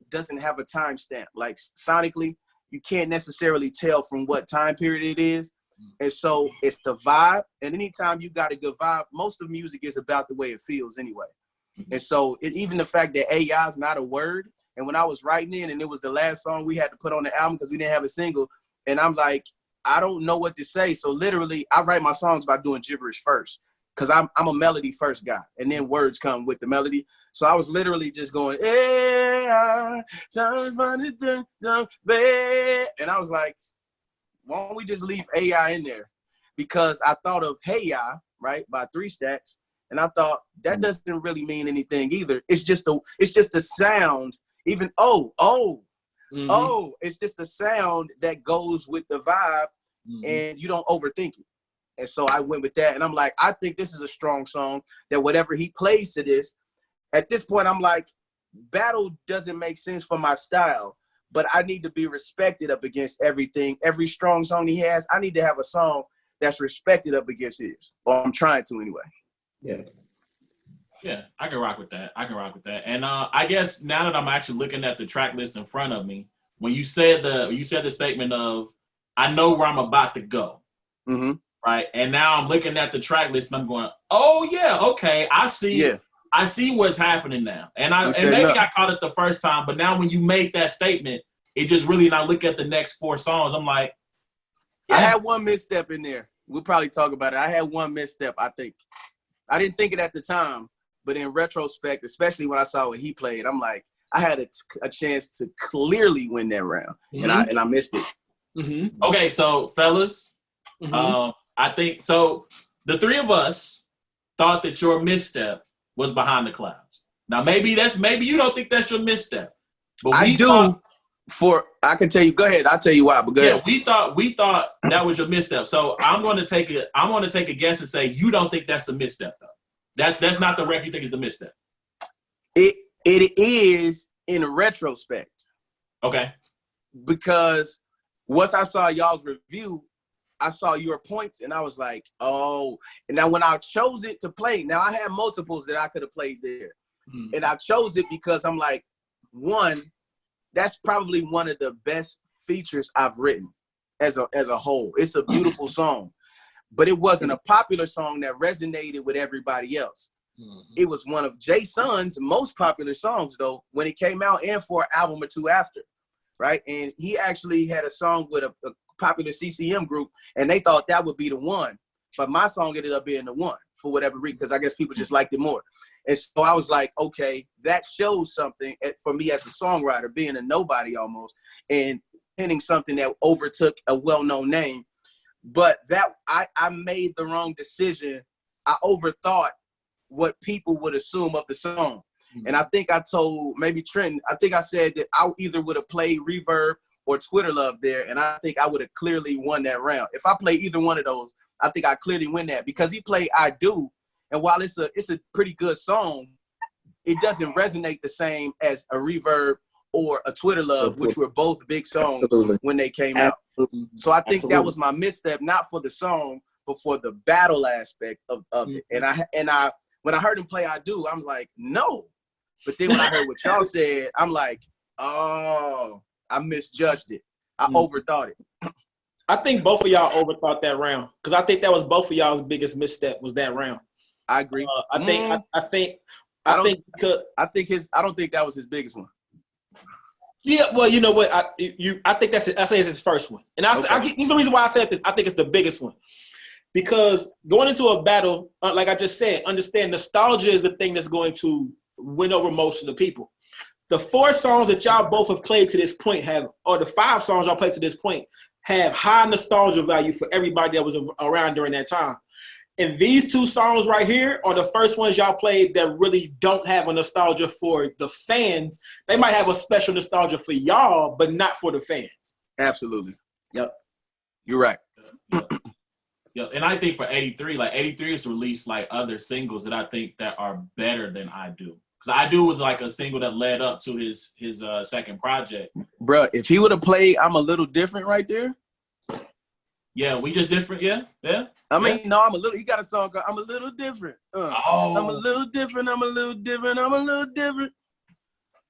doesn't have a timestamp. Like sonically, you can't necessarily tell from what time period it is. And so it's the vibe. And anytime you got a good vibe, most of music is about the way it feels anyway. And so even the fact that AI is not a word. And when I was writing it, and it was the last song we had to put on the album because we didn't have a single, and I'm like, I don't know what to say. So literally, I write my songs by doing gibberish first, because I'm a melody first guy, and then words come with the melody. So I was literally just going, and I was like, why don't we just leave AI in there? Because I thought of Hey Ya, right, by 3 Stacks, and I thought that doesn't really mean anything either. It's just a sound. Even it's just a sound that goes with the vibe, and you don't overthink it. And so I went with that, and I'm like, I think this is a strong song that whatever he plays to this, at this point, I'm like, battle doesn't make sense for my style, but I need to be respected up against everything. Every strong song he has, I need to have a song that's respected up against his, or I'm trying to anyway. Yeah, I can rock with that. And I guess now that I'm actually looking at the track list in front of me, when you said the statement of, I know where I'm about to go, right? And now I'm looking at the track list and I'm going, oh yeah, okay, I see. Yeah. I see what's happening now. And maybe I caught it the first time, but now when you made that statement, it just really, and I look at the next 4 songs, I'm like, yeah. I had one misstep in there. We'll probably talk about it. I had one misstep, I think. I didn't think it at the time. But in retrospect, especially when I saw what he played, I'm like, I had a chance to clearly win that round, and I missed it. Okay, so fellas, I think so. The 3 of us thought that your misstep was Behind the Clouds. Now maybe you don't think that's your misstep, but I do. I can tell you. Go ahead. I'll tell you why. But go ahead. We thought that was your misstep. So I'm going to take a guess and say you don't think that's a misstep though. That's not the record you think is the misstep. It is in retrospect. Okay. Because once I saw y'all's review, I saw your points and I was like, oh. And now when I chose it to play, now I had multiples that I could have played there. And I chose it because I'm like, one, that's probably one of the best features I've written. as a whole. It's a beautiful song, but it wasn't a popular song that resonated with everybody else. It was one of Jay Son's most popular songs, though, when it came out and for an album or two after, right? And he actually had a song with a popular CCM group, and they thought that would be the one. But my song ended up being the one for whatever reason, because I guess people just liked it more. And so I was like, okay, that shows something for me as a songwriter, being a nobody almost, and pinning something that overtook a well-known name. But that I made the wrong decision. I overthought what people would assume of the song. And I think I told maybe Trenton, I think I said that I either would have played Reverb or Twitter Love there, and I think I would have clearly won that round. If I play either one of those, I think I clearly win that, because he played I Do, and while it's a pretty good song, it doesn't resonate the same as a Reverb or a Twitter Love, which were both big songs when they came out. So I think that was my misstep, not for the song, but for the battle aspect of it. And I when I heard him play I Do, I'm like, no. But then when I heard what y'all said, I'm like, oh, I misjudged it. I overthought it. I think both of y'all overthought that round, because I think that was both of y'all's biggest misstep was that round. I agree. I don't think that was his biggest one. Yeah, well, you know what? I think I say it's his first one, and this is the reason why I said this. I think it's the biggest one, because going into a battle, like I just said, understand nostalgia is the thing that's going to win over most of the people. The 4 songs that y'all both have played to this point or the 5 songs y'all played to this point have high nostalgia value for everybody that was around during that time. And these 2 songs right here are the first ones y'all played that really don't have a nostalgia for the fans. They might have a special nostalgia for y'all, but not for the fans. Absolutely. Yep. You're right. Yeah, and I think for 83, like 83 has released like other singles that I think that are better than I Do. Because I Do was like a single that led up to his second project. Bruh, if he would have played I'm a Little Different right there. Yeah, we just different, yeah. I mean, no, I'm a little. He got a song called "I'm a Little Different." I'm a little different. I'm a little different. I'm a little different.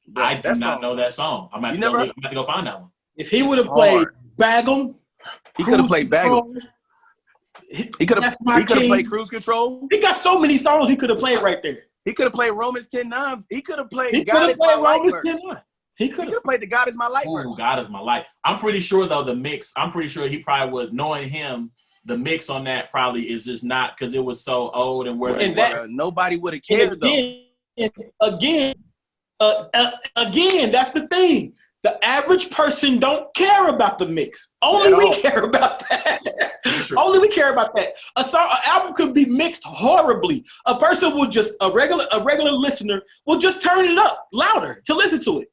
Bro, I do not know that song. I'm going to have to go find that one. If he would have played Bag 'Em, he could have played Bag 'Em. He could have played Cruise Control. He got so many songs he could have played right there. He could have played Romans 10:9. He could have played God Is My Light verse. He could have played the God Is My Light verse. God Is My Light. I'm pretty sure, though, I'm pretty sure he probably would, knowing him, the mix on that probably is just not, because it was so old and where nobody would have cared, though. Again, that's the thing. The average person don't care about the mix. Only we care about that. Only we care about that. An album could be mixed horribly. A person will just, a regular listener will just turn it up louder to listen to it.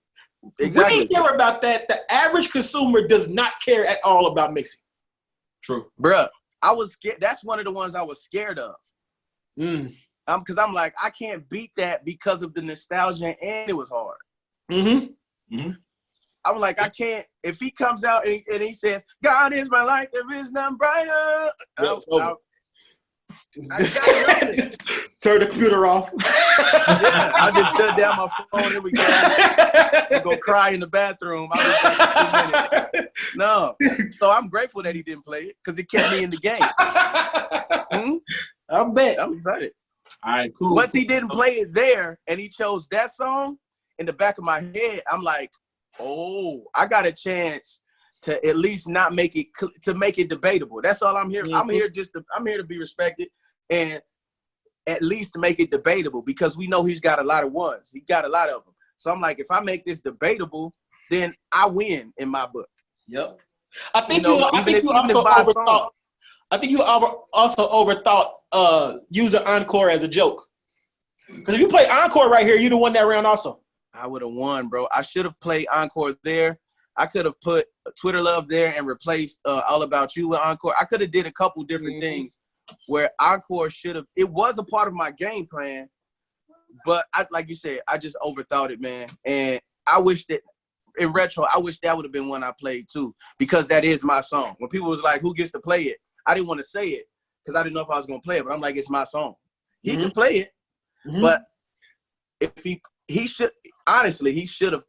Exactly. We care about that. The average consumer does not care at all about mixing. True. Bruh, I was scared. That's one of the ones I was scared of. Because I'm like, I can't beat that because of the nostalgia, and it was hard. I'm like, I can't. If he comes out and he says, God is my light, there is none brighter. Turn the computer off. I just shut down my phone. Here we go. I go cry in the bathroom. I'll be back in 2 minutes. No. So I'm grateful that he didn't play it, because it kept me in the game. I bet. I'm excited. All right, cool. Once he didn't play it there and he chose that song, in the back of my head, I'm like, oh, I got a chance to at least not make it debatable. That's all I'm here. I'm here to be respected and at least make it debatable, because we know he's got a lot of ones. He got a lot of them. So I'm like, if I make this debatable, then I win in my book. Yep. I think you also overthought using Encore as a joke. Because if you play Encore right here, you'd have won that round also. I would have won, bro. I should have played Encore there. I could have put Twitter Love there and replaced All About You with Encore. I could have did a couple different things where Encore should have. It was a part of my game plan, but like you said, I just overthought it, man. And I wish that, in retro, I wish that would have been one I played too, because that is my song. When people was like, who gets to play it? I didn't want to say it because I didn't know if I was going to play it, but I'm like, it's my song. He can play it, but if he should, honestly, he should have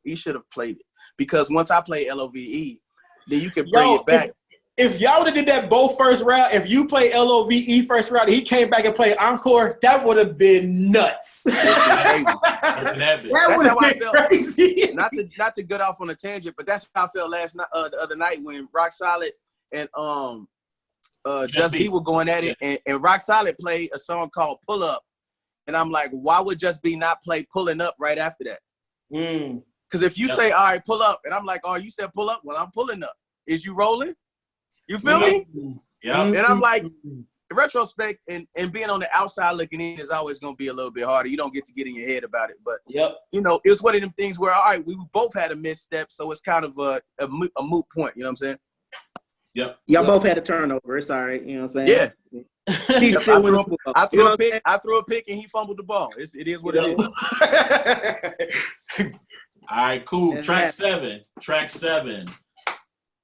played it, because once I play LOVE, then you can bring it back. if y'all would have did that both first round, if you play LOVE first round and he came back and played encore, that would have been nuts. That would have been crazy. Not to get off on a tangent, but that's how I felt last night, the other night when Rock Solid and Just B were going at it, and Rock Solid played a song called Pull Up, and I'm like, why would Just B not play Pulling Up right after that? Because if you say, all right, pull up, and I'm like, oh, you said pull up, well, I'm pulling up. Is you rolling? You feel me? Yeah. And I'm like, in retrospect, and being on the outside looking in is always going to be a little bit harder. You don't get to get in your head about it. But, you know, it's one of them things where, all right, we both had a misstep, so it's kind of a moot point. You know what I'm saying? Yep. Y'all both had a turnover. It's all right. You know what I'm saying? Yeah. He's still winning. I threw a pick, and he fumbled the ball. It is what it is. All right, cool. Track 7.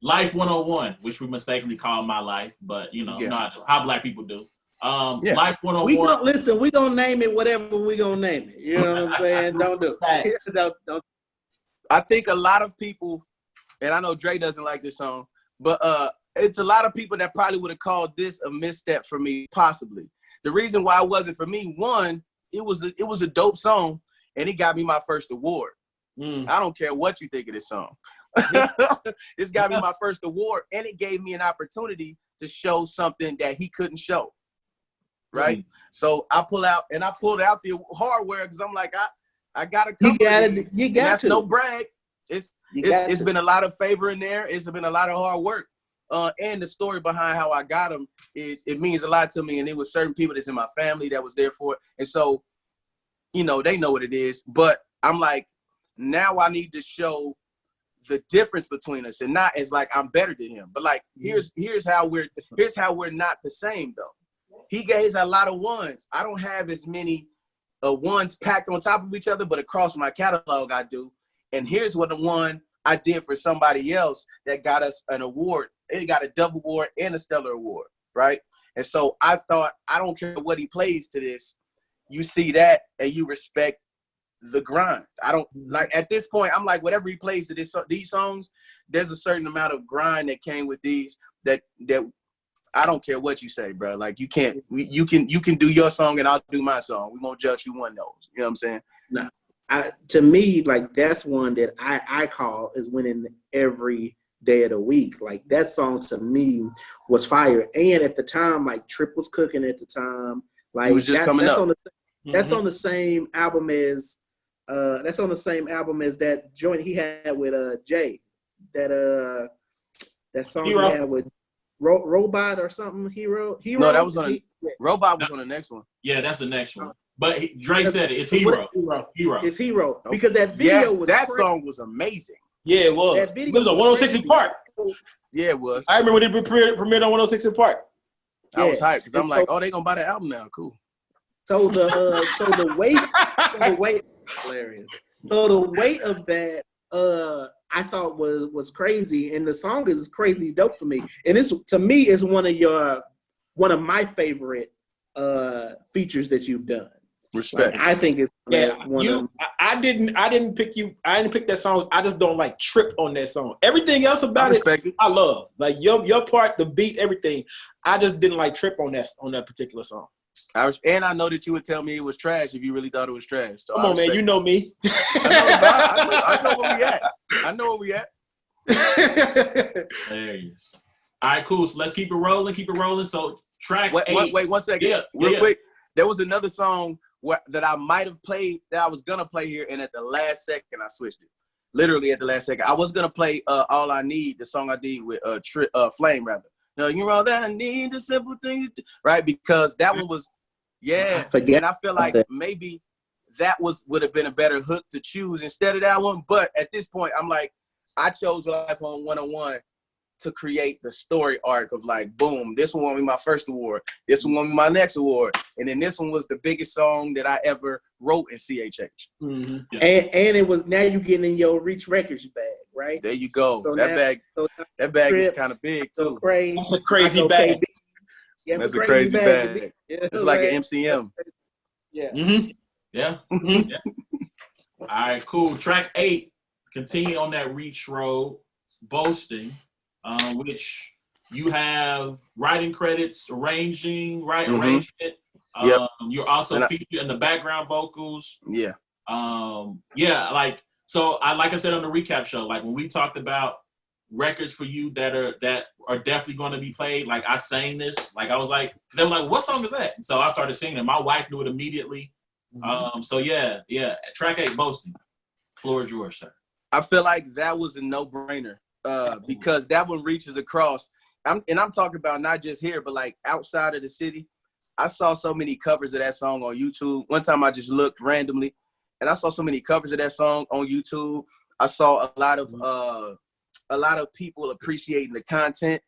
Life 101, which we mistakenly call My Life, but you know, not how black people do. Life 101. We gonna name it whatever we gonna name it. You know what I'm saying? Don't do it. Don't. I think a lot of people, and I know Dre doesn't like this song, but it's a lot of people that probably would have called this a misstep for me, possibly. The reason why it wasn't for me, one, it was a dope song, and it got me my first award. I don't care what you think of this song. It's got me my first award, and it gave me an opportunity to show something that he couldn't show. Right? So I pulled out the hardware because I'm like, I gotta come. You got to. No brag. It's been a lot of favor in there. It's been a lot of hard work. And the story behind how I got them it means a lot to me. And it was certain people that's in my family that was there for it. And so, you know, they know what it is. But I'm like, now I need to show the difference between us, and not as like I'm better than him, but like here's how we're not the same though. He gets a lot of ones. I don't have as many ones packed on top of each other, but across my catalog I do. And here's what the one I did for somebody else that got us an award. It got a Dove Award and a Stellar Award, right? And so I thought, I don't care what he plays to this. You see that and you respect the grind. I don't like at this point. I'm like, whatever he plays to these songs, there's a certain amount of grind that came with these. That I don't care what you say, bro. Like you can do your song and I'll do my song. We won't judge you one those. You know what I'm saying? No, to me, like that's one that I call is winning every day of the week. Like that song to me was fire. And at the time, like Trip was cooking at the time. Like it was just coming up. That's on the same album as. That's on the same album as that joint he had with Jay. That song Hero. He had with Robot or something. Hero. No, that was on. Robot was on the next one. Yeah, that's the next one. But Dre said it. It's Hero. It's Hero because that video was that song was amazing. Yeah, it was. That video was on 106 in Park. Yeah, it was. I remember when it premiered on 106 in Park. I was hyped because I'm like, oh, they gonna buy the album now. Cool. So the weight. Hilarious. So the weight of that, I thought was crazy, and the song is crazy dope for me. And it's to me is one of my favorite features that you've done. Respect. Like, I think it's I didn't pick that song. I just don't like Trip on that song. Everything else about it, I love. Like your part, the beat, everything. I just didn't like Trip on that particular song. I know that you would tell me it was trash if you really thought it was trash. So come on, man, you know me. I know where we at. I know where we at. Hilarious. All right, cool. So let's keep it rolling. So track 8. Wait 1 second. Real quick. There was another song that I might have played that I was gonna play here, and at the last second I switched it. Literally at the last second, I was gonna play "All I Need," the song I did with Flame, rather. No, you're all that I need, the simple things, right? Because that one was, and I feel like maybe that would have been a better hook to choose instead of that one. But at this point, I'm like, I chose Life on 101 to create the story arc of like, boom, this one won me my first award. This one won me my next award. And then this one was the biggest song that I ever wrote in CHH. Mm-hmm. Yeah. And it was, now you getting in your Reach Records bag, right? There you go. So that bag is kind of big too. That's a crazy bag. Yeah, that's a crazy bag. Yeah, it's like an MCM. Yeah. Mm-hmm. Yeah. Mm-hmm. Yeah. All right, cool. Track 8, continue on that Reach Road, Boasting. Which You have writing credits, arrangement. Yep. You're also featured in the background vocals. Yeah. Like like I said on the recap show, like when we talked about records for you that are definitely going to be played, like I sang this, like I was like, they were like, what song is that? And so I started singing it. My wife knew it immediately. So yeah. Track 8, Boasting. Floor is yours, sir. I feel like that was a no-brainer because that one reaches across. I'm talking about not just here, but like outside of the city. I saw so many covers of that song on YouTube. One time I just looked randomly, and I saw so many covers of that song on YouTube. I saw a lot of people appreciating the content.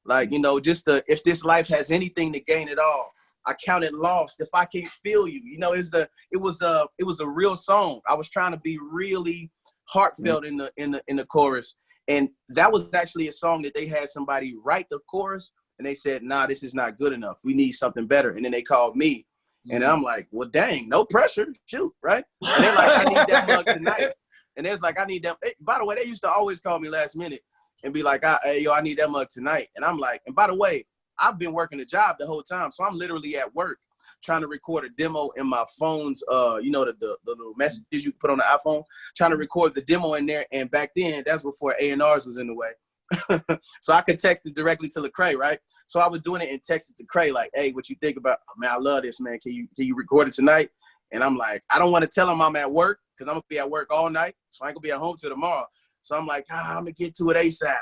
Like, you know, just if this life has anything to gain at all, I count it lost if I can't feel you. You know, it was a real song. I was trying to be really heartfelt in the chorus, and that was actually a song that they had somebody write the chorus, and they said, nah, this is not good enough. We need something better. And then they called me, and I'm like, well, dang, no pressure, shoot, right? And they're like, I need that mug tonight. And there's like, I need that. By the way, they used to always call me last minute and be like, hey, I need that mug tonight. And I'm like, and by the way, I've been working a job the whole time. So I'm literally at work trying to record a demo in my phone's, you know, the little messages you put on the iPhone, trying to record the demo in there. And back then, that's before A&Rs was in the way. So I could text it directly to Lecrae, right? So I was doing it and texted to Cray like, hey, what you think about, man, I love this, man. Can you record it tonight? And I'm like, I don't want to tell him I'm at work because I'm going to be at work all night. So I ain't going to be at home till tomorrow. So I'm like, I'm going to get to it ASAP.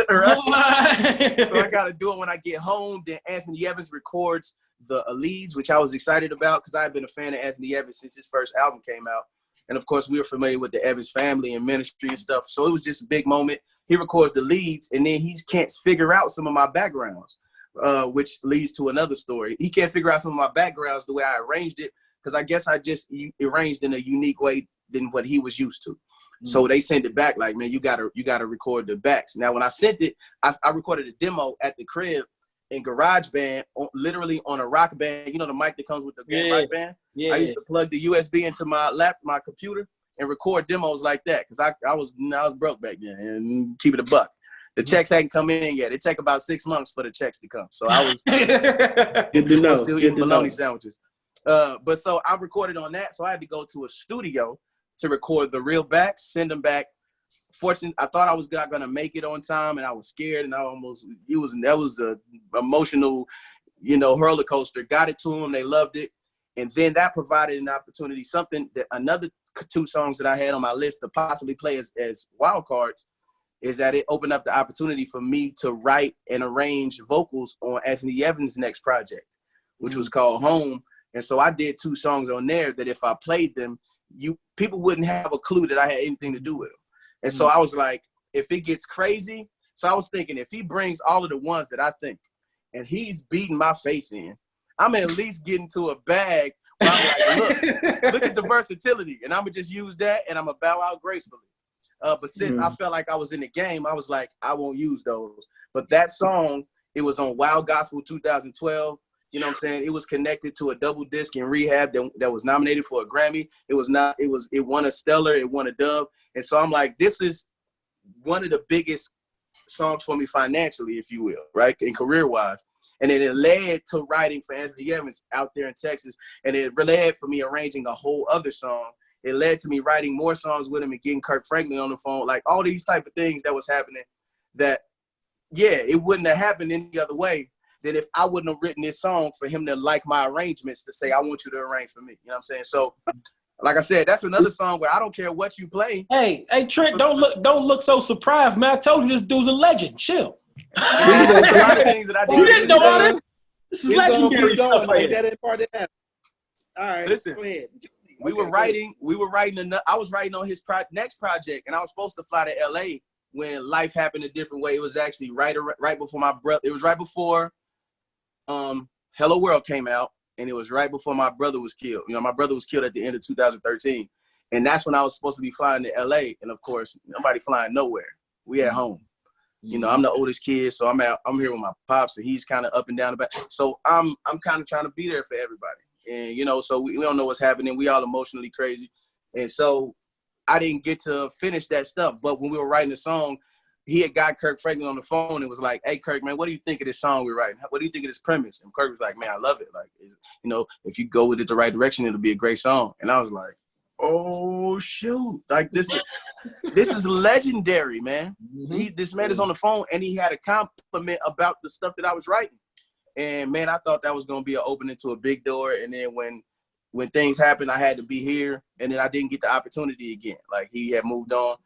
Right? So I got to do it when I get home. Then Anthony Evans records the Leads, which I was excited about because I've been a fan of Anthony Evans since his first album came out. And of course, we were familiar with the Evans family and ministry and stuff. So it was just a big moment. He records the Leads, and then he can't figure out some of my backgrounds, which leads to another story. He can't figure out some of my backgrounds the way I arranged it, because I guess I just arranged in a unique way than what he was used to. Mm-hmm. So they sent it back like, man, you gotta record the backs. Now, when I sent it, I recorded a demo at the crib in GarageBand, literally on a Rock Band. You know the mic that comes with the Rock Band? Yeah. I used to plug the USB into my computer and record demos like that because I was broke back then, and keep it a buck. The checks hadn't come in yet. It take about 6 months for the checks to come. So I was still eating bologna sandwiches. But so I recorded on that. So I had to go to a studio to record the real backs, send them back. Fortunately, I thought I was not gonna make it on time, and I was scared, and that was a emotional, roller coaster. Got it to them, they loved it, and then that provided an opportunity. Something that another 2 songs that I had on my list to possibly play as wild cards is that it opened up the opportunity for me to write and arrange vocals on Anthony Evans' next project, which was called Home. And so I did 2 songs on there that if I played them, people wouldn't have a clue that I had anything to do with them. And so I was like, if it gets crazy, so I was thinking if he brings all of the ones that I think and he's beating my face in, I'm at least getting to a bag where I'm like, look at the versatility. And I'm going to just use that and I'm going to bow out gracefully. But since I felt like I was in the game, I was like, I won't use those. But that song, it was on Wild Gospel 2012. You know what I'm saying? It was connected to a double disc in Rehab that was nominated for a Grammy. It won a Stellar, it won a Dove. And so I'm like, this is one of the biggest songs for me financially, if you will, right? And career-wise. And then it led to writing for Anthony Evans out there in Texas. And it led for me arranging a whole other song. It led to me writing more songs with him and getting Kirk Franklin on the phone. Like all these type of things that was happening that, it wouldn't have happened any other way than if I wouldn't have written this song for him to like my arrangements to say, I want you to arrange for me. You know what I'm saying? So, like I said, that's another song where I don't care what you play. Hey, Trent, don't look so surprised, man. I told you this dude's a legend. Chill. There's a lot of things that I did. You didn't know all this. This is legendary stuff like that. All right, listen. Go ahead. I was writing on his next project, and I was supposed to fly to LA when life happened a different way. It was actually right before my brother. It was right before Hello World came out, and it was right before my brother was killed. My brother was killed at the end of 2013, and that's when I was supposed to be flying to LA. And of course, nobody flying nowhere. We at home. I'm the oldest kid, so I'm here with my pops, and he's kind of up and down the back. So I'm kind of trying to be there for everybody. And, so we don't know what's happening. We all emotionally crazy. And so I didn't get to finish that stuff. But when we were writing the song, he had got Kirk Franklin on the phone and was like, "Hey, Kirk, man, what do you think of this song we're writing? What do you think of this premise?" And Kirk was like, "Man, I love it. Like, you know, if you go with it the right direction, it'll be a great song." And I was like, "Oh shoot! Like this is legendary, man." This man is on the phone and he had a compliment about the stuff that I was writing. And man, I thought that was gonna be an opening to a big door. And then when things happened, I had to be here, and then I didn't get the opportunity again. Like he had moved on,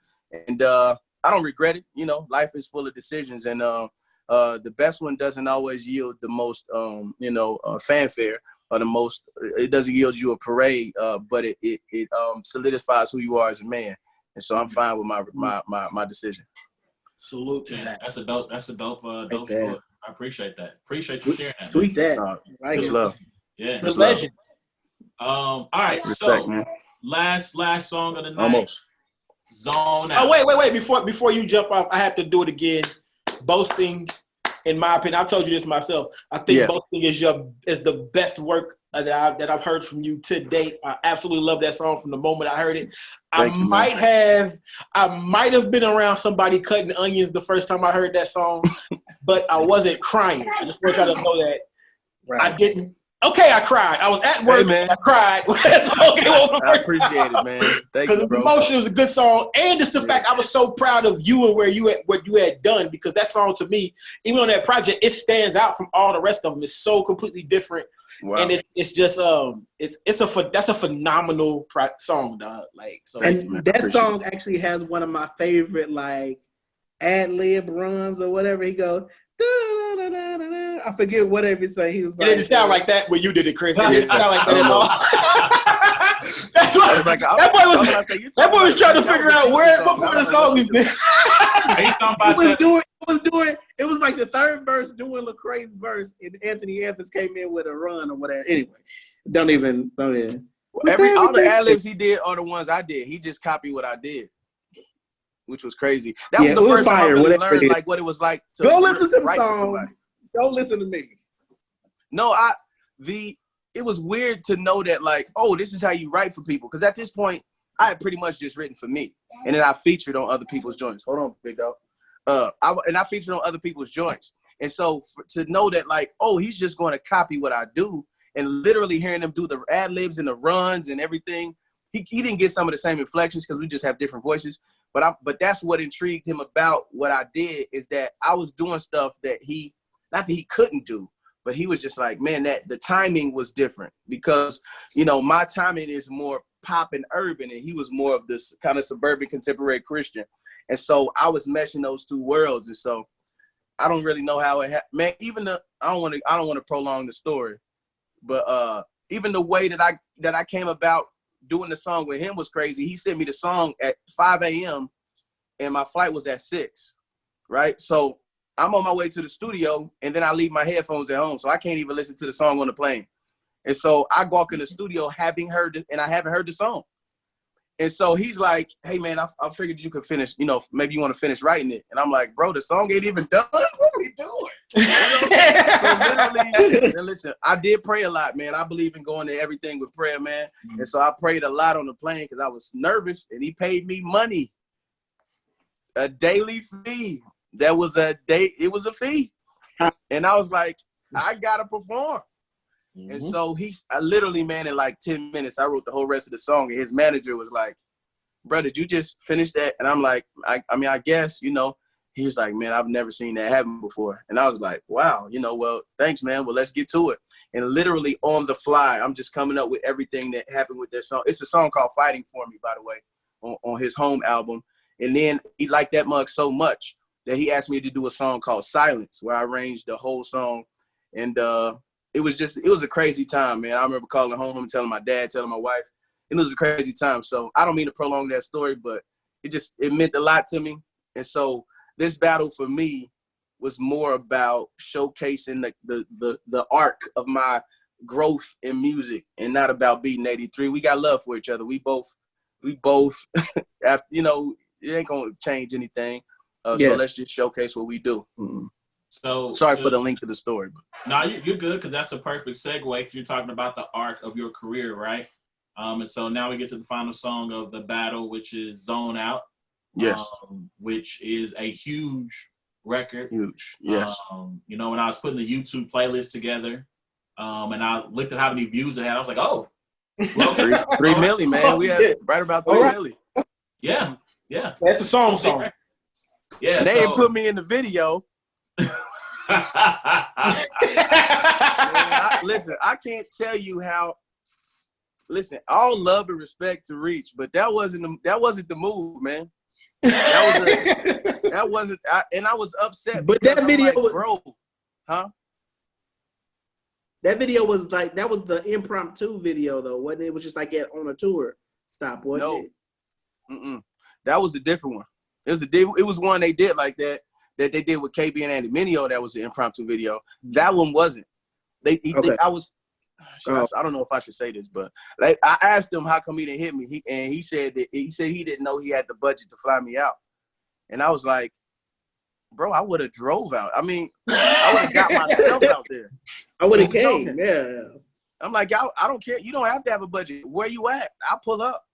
and I don't regret it. You know, life is full of decisions, and the best one doesn't always yield the most, fanfare or the most. It doesn't yield you a parade, but it solidifies who you are as a man. And so I'm fine with my decision. Salute to that. That's a dope story. I appreciate that. Appreciate you sharing that. Tweet that. Just love. Yeah. Just legend. All right. Respect, so man. last song of the night. Almost. Zone Out. Oh, wait. Before you jump off, I have to do it again. Boasting, in my opinion, I told you this myself. I think Boasting is the best work that I've heard from you to date. I absolutely love that song from the moment I heard it. I might have been around somebody cutting onions the first time I heard that song, but I wasn't crying. I just want y'all to know that I didn't. Okay, I cried. I was at work. Hey, I cried. I appreciate it, man. Thank you, bro. Because Emotion was a good song, and just the fact I was so proud of you and what you had done. Because that song, to me, even on that project, it stands out from all the rest of them. It's so completely different, and it's just that's a phenomenal song, dog. Like so, and that song actually has one of my favorite like ad-lib runs or whatever. He goes. I forget whatever he said. He was like, it didn't sound like that when you did it, Chris. It didn't sound like that at all. That's why that boy was trying to figure out what part of the song is this. It was like the third verse doing Lecrae's verse, and Anthony Evans came in with a run or whatever. Anyway, don't even. All the ad-libs he did are the ones I did. He just copied what I did, which was crazy. That was the first time I really learned like what it was like to go listen to the song. Don't listen to me. No, it was weird to know that like, oh, this is how you write for people. Because at this point, I had pretty much just written for me, and then I featured on other people's joints. Hold on, big dog. I featured on other people's joints, and so to know that like, oh, he's just going to copy what I do, and literally hearing them do the ad libs and the runs and everything. He didn't get some of the same inflections because we just have different voices. But that's what intrigued him about what I did is that I was doing stuff that not that he couldn't do, but he was just like, man, that the timing was different because, you know, my timing is more pop and urban and he was more of this kind of suburban contemporary Christian. And so I was meshing those two worlds. And so I don't really know how it happened. Man, I don't want to prolong the story, but even the way that I came about doing the song with him was crazy. He sent me the song at 5 a.m. and my flight was at 6, right? So I'm on my way to the studio and then I leave my headphones at home. So I can't even listen to the song on the plane. And so I walk in the studio having heard it and I haven't heard the song. And so he's like, hey man, I figured you could finish, you know, maybe you want to finish writing it. And I'm like, bro, the song ain't even done. What are we doing? So literally, listen, I did pray a lot, man. I believe in going to everything with prayer, man. And so I prayed a lot on the plane because I was nervous and he paid me money, a daily fee. It was a fee. And I was like, I gotta perform. Mm-hmm. And so I literally, man, in like 10 minutes, I wrote the whole rest of the song. And his manager was like, bro, did you just finish that? And I'm like, I guess, you know. He was like, man, I've never seen that happen before. And I was like, wow, you know, well, thanks, man. Well, let's get to it. And literally on the fly, I'm just coming up with everything that happened with that song. It's a song called Fighting For Me, by the way, on his home album. And then he liked that mug so much that he asked me to do a song called Silence, where I arranged the whole song. And it was a crazy time, man. I remember calling home, telling my dad, telling my wife. And it was a crazy time. So I don't mean to prolong that story, but it meant a lot to me. And so this battle for me was more about showcasing the arc of my growth in music and not about beating 83. We got love for each other. We both, after, you know, it ain't going to change anything. So let's just showcase what we do. Mm-hmm. So sorry for the link to the story. No, you're good because that's a perfect segue because you're talking about the arc of your career, right? And so now we get to the final song of the battle, which is Zone Out. Yes. Which is a huge record. Huge. Yes. You know, when I was putting the YouTube playlist together, and I looked at how many views it had, I was like, oh. Well, 3 million, man. We had right about 3 million. Yeah. That's a song. Yeah. And they didn't put me in the video. Man, listen, I can't tell you how. Listen, all love and respect to Reach, but that wasn't the move, man. That wasn't. I was upset. But that video, like, bro, huh? That video was like, that was the impromptu video though, wasn't it? It was just like on a tour stop, wasn't it? That was a different one. It was one they did like that they did with KB and Andy Mineo. That was the impromptu video. That one wasn't. I don't know if I should say this, but like I asked him how come he didn't hit me. He said he didn't know he had the budget to fly me out. And I was like, bro, I would have drove out. I mean, I would have got myself out there. I would have came. Yeah. I'm like, I don't care. You don't have to have a budget. Where you at? I'll pull up.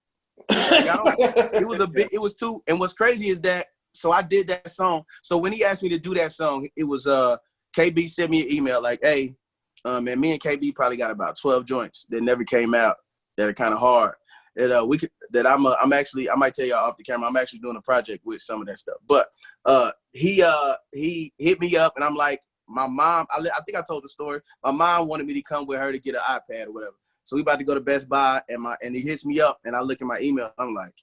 It was two. And what's crazy is that, so I did that song. So when he asked me to do that song, it was KB sent me an email like, hey, man, me and KB probably got about 12 joints that never came out that are kind of hard. I might tell y'all off the camera, I'm actually doing a project with some of that stuff. But he hit me up and I'm like, my mom, I think I told the story. My mom wanted me to come with her to get an iPad or whatever. So we about to go to Best Buy and he hits me up and I look at my email. I'm like,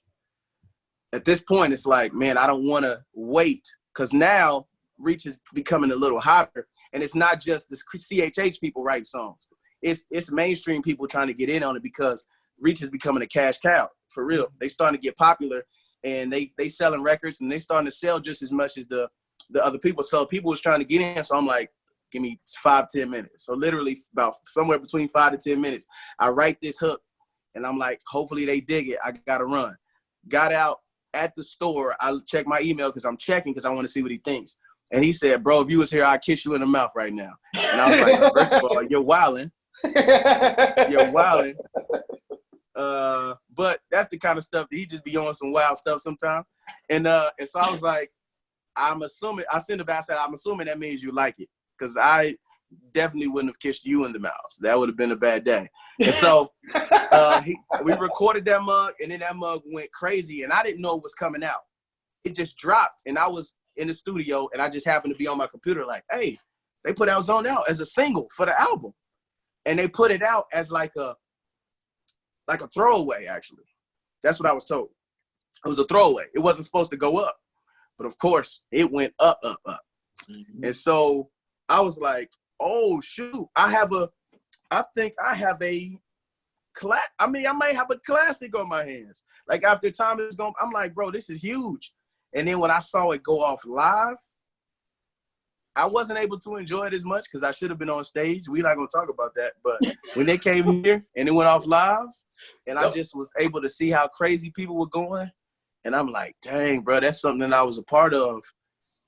at this point, it's like, man, I don't want to wait because now Reach is becoming a little hotter. And it's not just the CHH people writing songs. It's mainstream people trying to get in on it because Reach is becoming a cash cow, for real. They starting to get popular, and they selling records, and they starting to sell just as much as the other people. So people was trying to get in, so I'm like, give me 5-10 minutes. So literally about somewhere between 5 to 10 minutes, I write this hook, and I'm like, hopefully they dig it. I got to run. Got out at the store. I check my email because I'm checking because I want to see what he thinks. And he said, bro, if you was here, I'd kiss you in the mouth right now. And I was like, first of all, you're wilding. You're wilding. But that's the kind of stuff that he just be on some wild stuff sometimes. And so I was like, I'm assuming that means you like it. Because I definitely wouldn't have kissed you in the mouth. That would have been a bad day. And so we recorded that mug, and then that mug went crazy, and I didn't know it was coming out. It just dropped, and I was in the studio, and I just happened to be on my computer like, hey, they put out Zone Out as a single for the album. And they put it out as like a throwaway, actually. That's what I was told. It was a throwaway. It wasn't supposed to go up. But of course, it went up. Mm-hmm. And so I was like, oh, shoot. I think I have a I might have a classic on my hands. Like after time is gone, I'm like, bro, this is huge. And then when I saw it go off live, I wasn't able to enjoy it as much because I should have been on stage. We're not going to talk about that. But when they came here and it went off live, and I just was able to see how crazy people were going, and I'm like, dang, bro, that's something that I was a part of.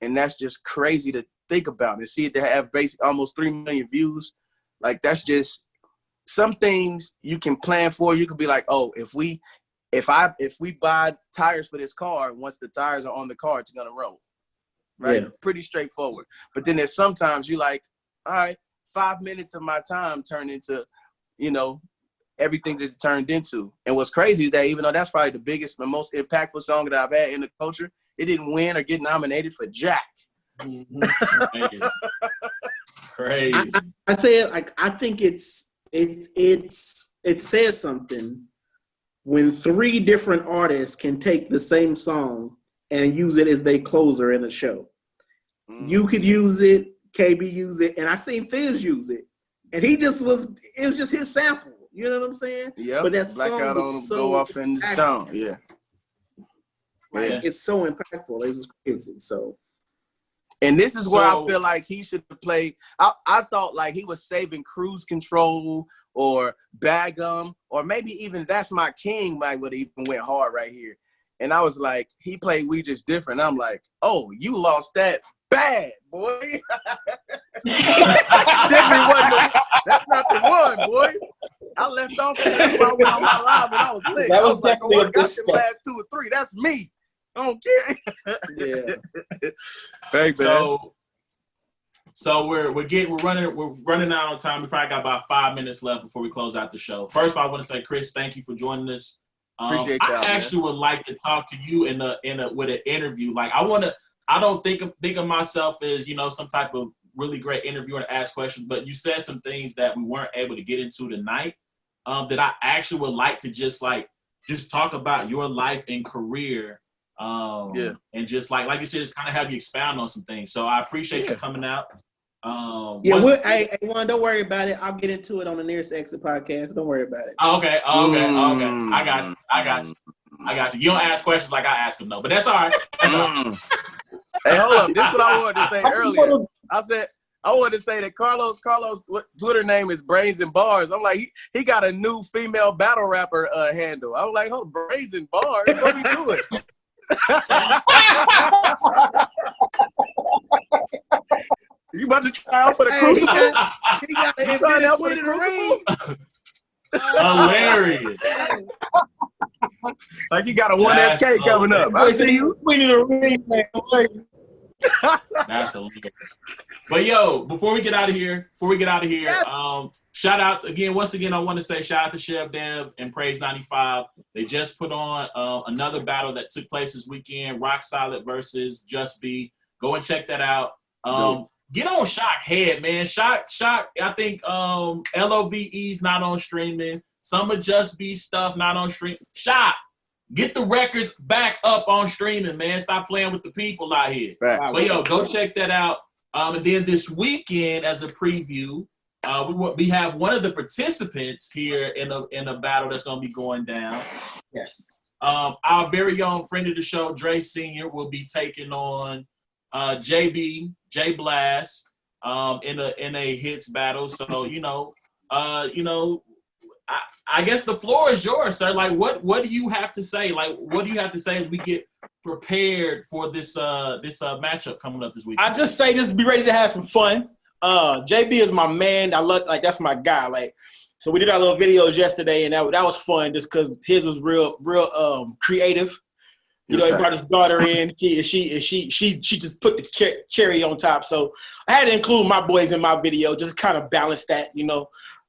And that's just crazy to think about and see it to have basically almost 3 million views. Like, that's just some things you can plan for. You could be like, oh, if we buy tires for this car, once the tires are on the car, it's going to roll. Right? Yeah. Pretty straightforward. But then there's sometimes you like, all right, 5 minutes of my time turned into, everything that it turned into. And what's crazy is that even though that's probably the biggest and most impactful song that I've had in the culture, it didn't win or get nominated for Jack. Mm-hmm. Crazy. I said, like, I think it says something when 3 different artists can take the same song and use it as their closer in a show. You could use it, KB use it, and I seen Fizz use it. And it was just his sample. You know what I'm saying? Yeah. But that song was so go off in the sound. Yeah. Like, it's so impactful. It's crazy. So. And this is where I feel like he should have played. I thought like he was saving Cruise Control or Bag 'Em, or maybe even That's My King might would have even went hard right here. And I was like, he played We Just Different. I'm like, oh, you lost that bad, boy. That's not the one, boy. I left off and I went on my live and I was lit. I was like, oh, I got the last 2 or 3. That's me. I don't care. Yeah. Hey, man. So we're running out on time. We probably got about 5 minutes left before we close out the show. First of all, I want to say, Chris, thank you for joining us. Appreciate y'all. I actually would like to talk to you with an interview. Like I don't think of myself as, you know, some type of really great interviewer to ask questions, but you said some things that we weren't able to get into tonight that I actually would like to just talk about your life and career. And just like you said, just kind of have you expound on some things. So I appreciate you coming out. Hey, Juan, don't worry about it. I'll get into it on the Nearest Exit podcast. Don't worry about it. Okay. I got you. You don't ask questions like I ask them, though, but that's all right. That's all right. Hey, hold up. This is what I wanted to say earlier. I said I wanted to say that Carlos' Twitter name is Brains and Bars. I'm like, he got a new female battle rapper handle. I was like, oh, Brains and Bars? What are we doing? You about to try out for the crucible? He got You trying out for the crucible? Hilarious. Like you got a 1SK coming up. I see you. That's hilarious. But yo, before we get out of here, shout out once again, I want to say shout out to Chef Dev and Praise 95. They just put on another battle that took place this weekend, Rock Solid versus Just Be. Go and check that out. Get on Shock Head, man. Shock. I think LOVE's not on streaming. Some of Just Be stuff not on stream. Shock. Get the records back up on streaming, man. Stop playing with the people out here. Right. So yo, go check that out. And then this weekend, as a preview, we have one of the participants here in a battle that's going to be going down. Yes. Our very own friend of the show, Dre Sr, will be taking on J Blast in a hits battle. So I guess the floor is yours, sir. Like, what do you have to say? Like, what do you have to say as we get prepared for this matchup coming up this week? I just say just be ready to have some fun. JB is my man. I love that's my guy. Like, so we did our little videos yesterday, and that was fun just because his was real creative. You know, he brought his daughter in. She just put the cherry on top. So I had to include my boys in my video, just kind of balance that, you know.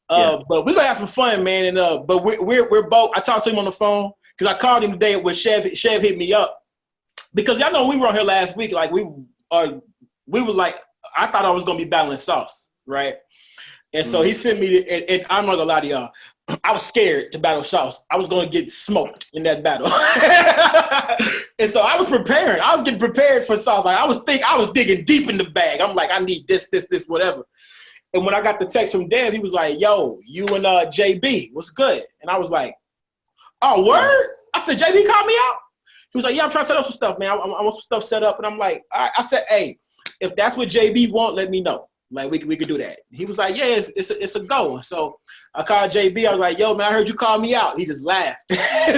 But we're gonna have some fun, man. And but we're both. I talked to him on the phone because I called him today with Chev. Chev hit me up because y'all know we were on here last week. Like we were like, I thought I was gonna be battling Sauce, right? And so he sent me, and I'm not gonna lie to y'all, I was scared to battle Sauce. I was gonna get smoked in that battle, and so I was preparing. I was getting prepared for Sauce. Like I was digging deep in the bag. I'm like, I need this, whatever. And when I got the text from Dev, he was like, yo, you and JB, what's good? And I was like, oh, word? I said, JB called me out? He was like, yeah, I'm trying to set up some stuff, man. I want some stuff set up. And I'm like, all right. I said, hey, if that's what JB want, let me know. Like, we could do that. He was like, yeah, it's a go. So I called JB. I was like, yo, man, I heard you call me out. He just laughed.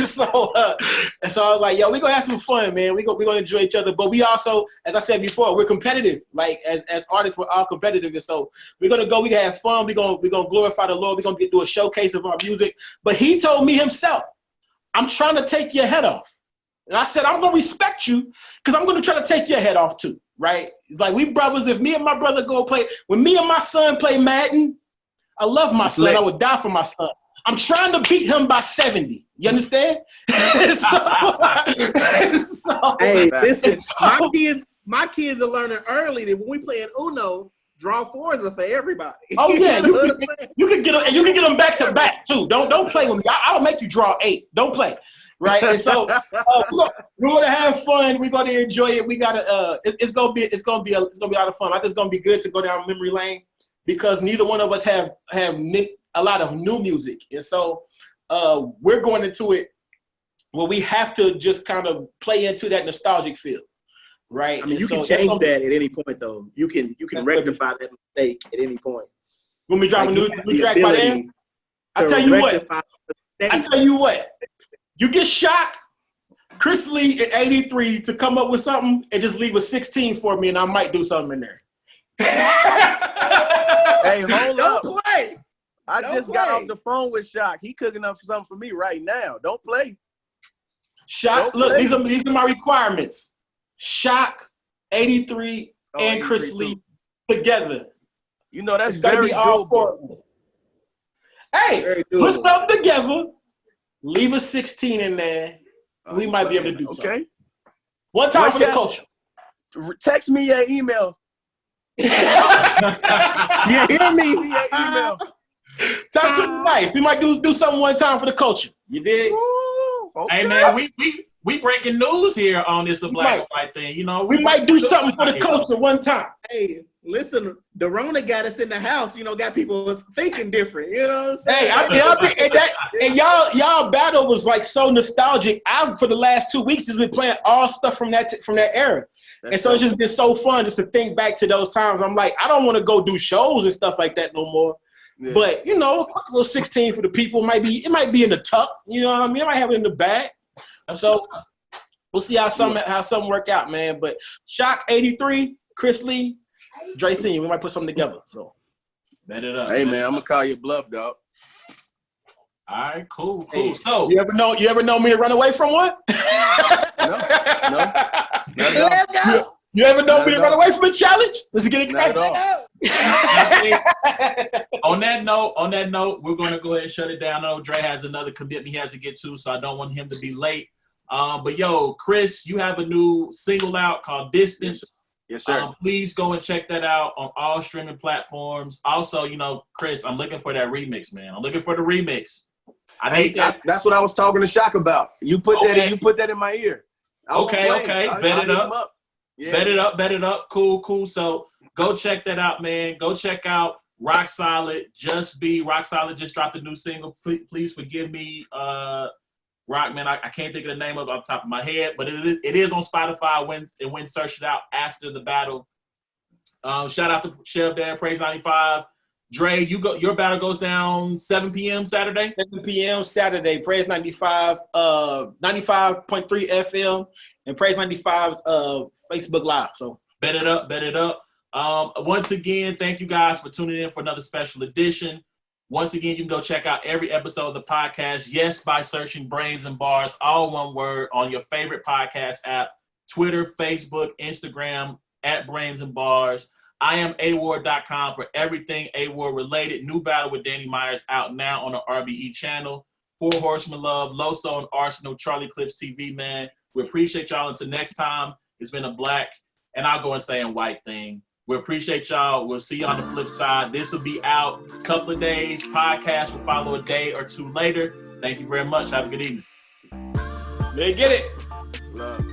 So I was like, yo, we're going to have some fun, man. We're going to enjoy each other. But we also, as I said before, we're competitive. Like, as artists, we're all competitive. And so we're going to go. We can have fun. We're going to glorify the Lord. We're going to do a showcase of our music. But he told me himself, I'm trying to take your head off. And I said, I'm going to respect you because I'm going to try to take your head off too. Right? Like we brothers, if me and my brother go play, when me and my son play Madden, I love my son. I would die for my son. I'm trying to beat him by 70. You understand? Hey, listen, my kids are learning early that when we play in Uno, draw fours are for everybody. Oh yeah, you can get them back to back too. Don't play with me. I'll make you draw 8. Don't play. Right, and so we're gonna have fun. We're gonna enjoy it. We gotta. It's gonna be a lot of fun. I think it's gonna be good to go down memory lane because neither one of us have a lot of new music, and so we're going into it where we have to just kind of play into that nostalgic feel, right? I mean, you can change that at any point, though. You can rectify that mistake at any point. When we drop a new track by then, I tell you what. You get shot, Chris Lee and AD3 to come up with something and just leave a 16 for me, and I might do something in there. Hey, hold up. Don't play. I just got off the phone with Shock. He cooking up something for me right now. Don't play. Shock. Look, these are my requirements. Shock, 83, and Chris Lee together. You know that's very doable. Hey, put something together. Leave a 16 in there. We might be able to do something. One time for the culture. Text me your email. You hear me? Your email. Talk to me nice. We might do something one time for the culture. You dig? Hey man, we breaking news here on this black and white thing. You know, we might do something for the culture one time. Hey, listen, the Rona got us in the house. You know, got people thinking different. You know what I'm saying? Hey, y'all battle was so nostalgic. For the last 2 weeks, just been playing all stuff from that era. It's just been so fun just to think back to those times. I'm like, I don't want to go do shows and stuff like that no more. Yeah. But a quick little 16 for the people it might be in the tuck. You know what I mean? I might have it in the bag. So we'll see how something work out, man. But Shock 83, Chris Lee, Dre Sr. We might put something together. So bet it up. Hey man, I'm gonna call you bluff, dog. All right, cool. Hey, so you ever know me to run away from one? No. Let's go. You ever know me to run away from a challenge? Let's get it back. On that note, we're going to go ahead and shut it down. I know Dre has another commitment he has to get to, so I don't want him to be late. But yo, Chris, you have a new single out called Distance. Yes, sir. Please go and check that out on all streaming platforms. Also, Chris, I'm looking for that remix, man. I'm looking for the remix. I need that. That's what I was talking to Shock about. You put that in my ear. Okay. Bet it up. Yeah. Bet it up. Cool. So go check that out, man. Go check out Rock Solid. Rock Solid just dropped a new single. Please forgive me, Rock, man. I can't think of the name off the top of my head, but it is on Spotify when searched it out after the battle. Shout out to Chef there, Praise 95. Dre, your battle goes down 7 p.m. Saturday? 7 p.m. Saturday, Praise 95, 95.3 FM, and Praise 95's Facebook Live. So bet it up. Once again, thank you guys for tuning in for another special edition. Once again, you can go check out every episode of the podcast, yes, by searching Brains and Bars, all one word, on your favorite podcast app, Twitter, Facebook, Instagram, at Brains and Bars. I am award.com for everything award related. New battle with Danny Myers out now on the RBE channel. 4 Horsemen Love, Loso and Arsenal, Charlie Clips TV, man. We appreciate y'all. Until next time, it's been a black, and I'll go and say a white thing. We appreciate y'all. We'll see you on the flip side. This will be out a couple of days. Podcast will follow a day or two later. Thank you very much. Have a good evening. They get it. Love.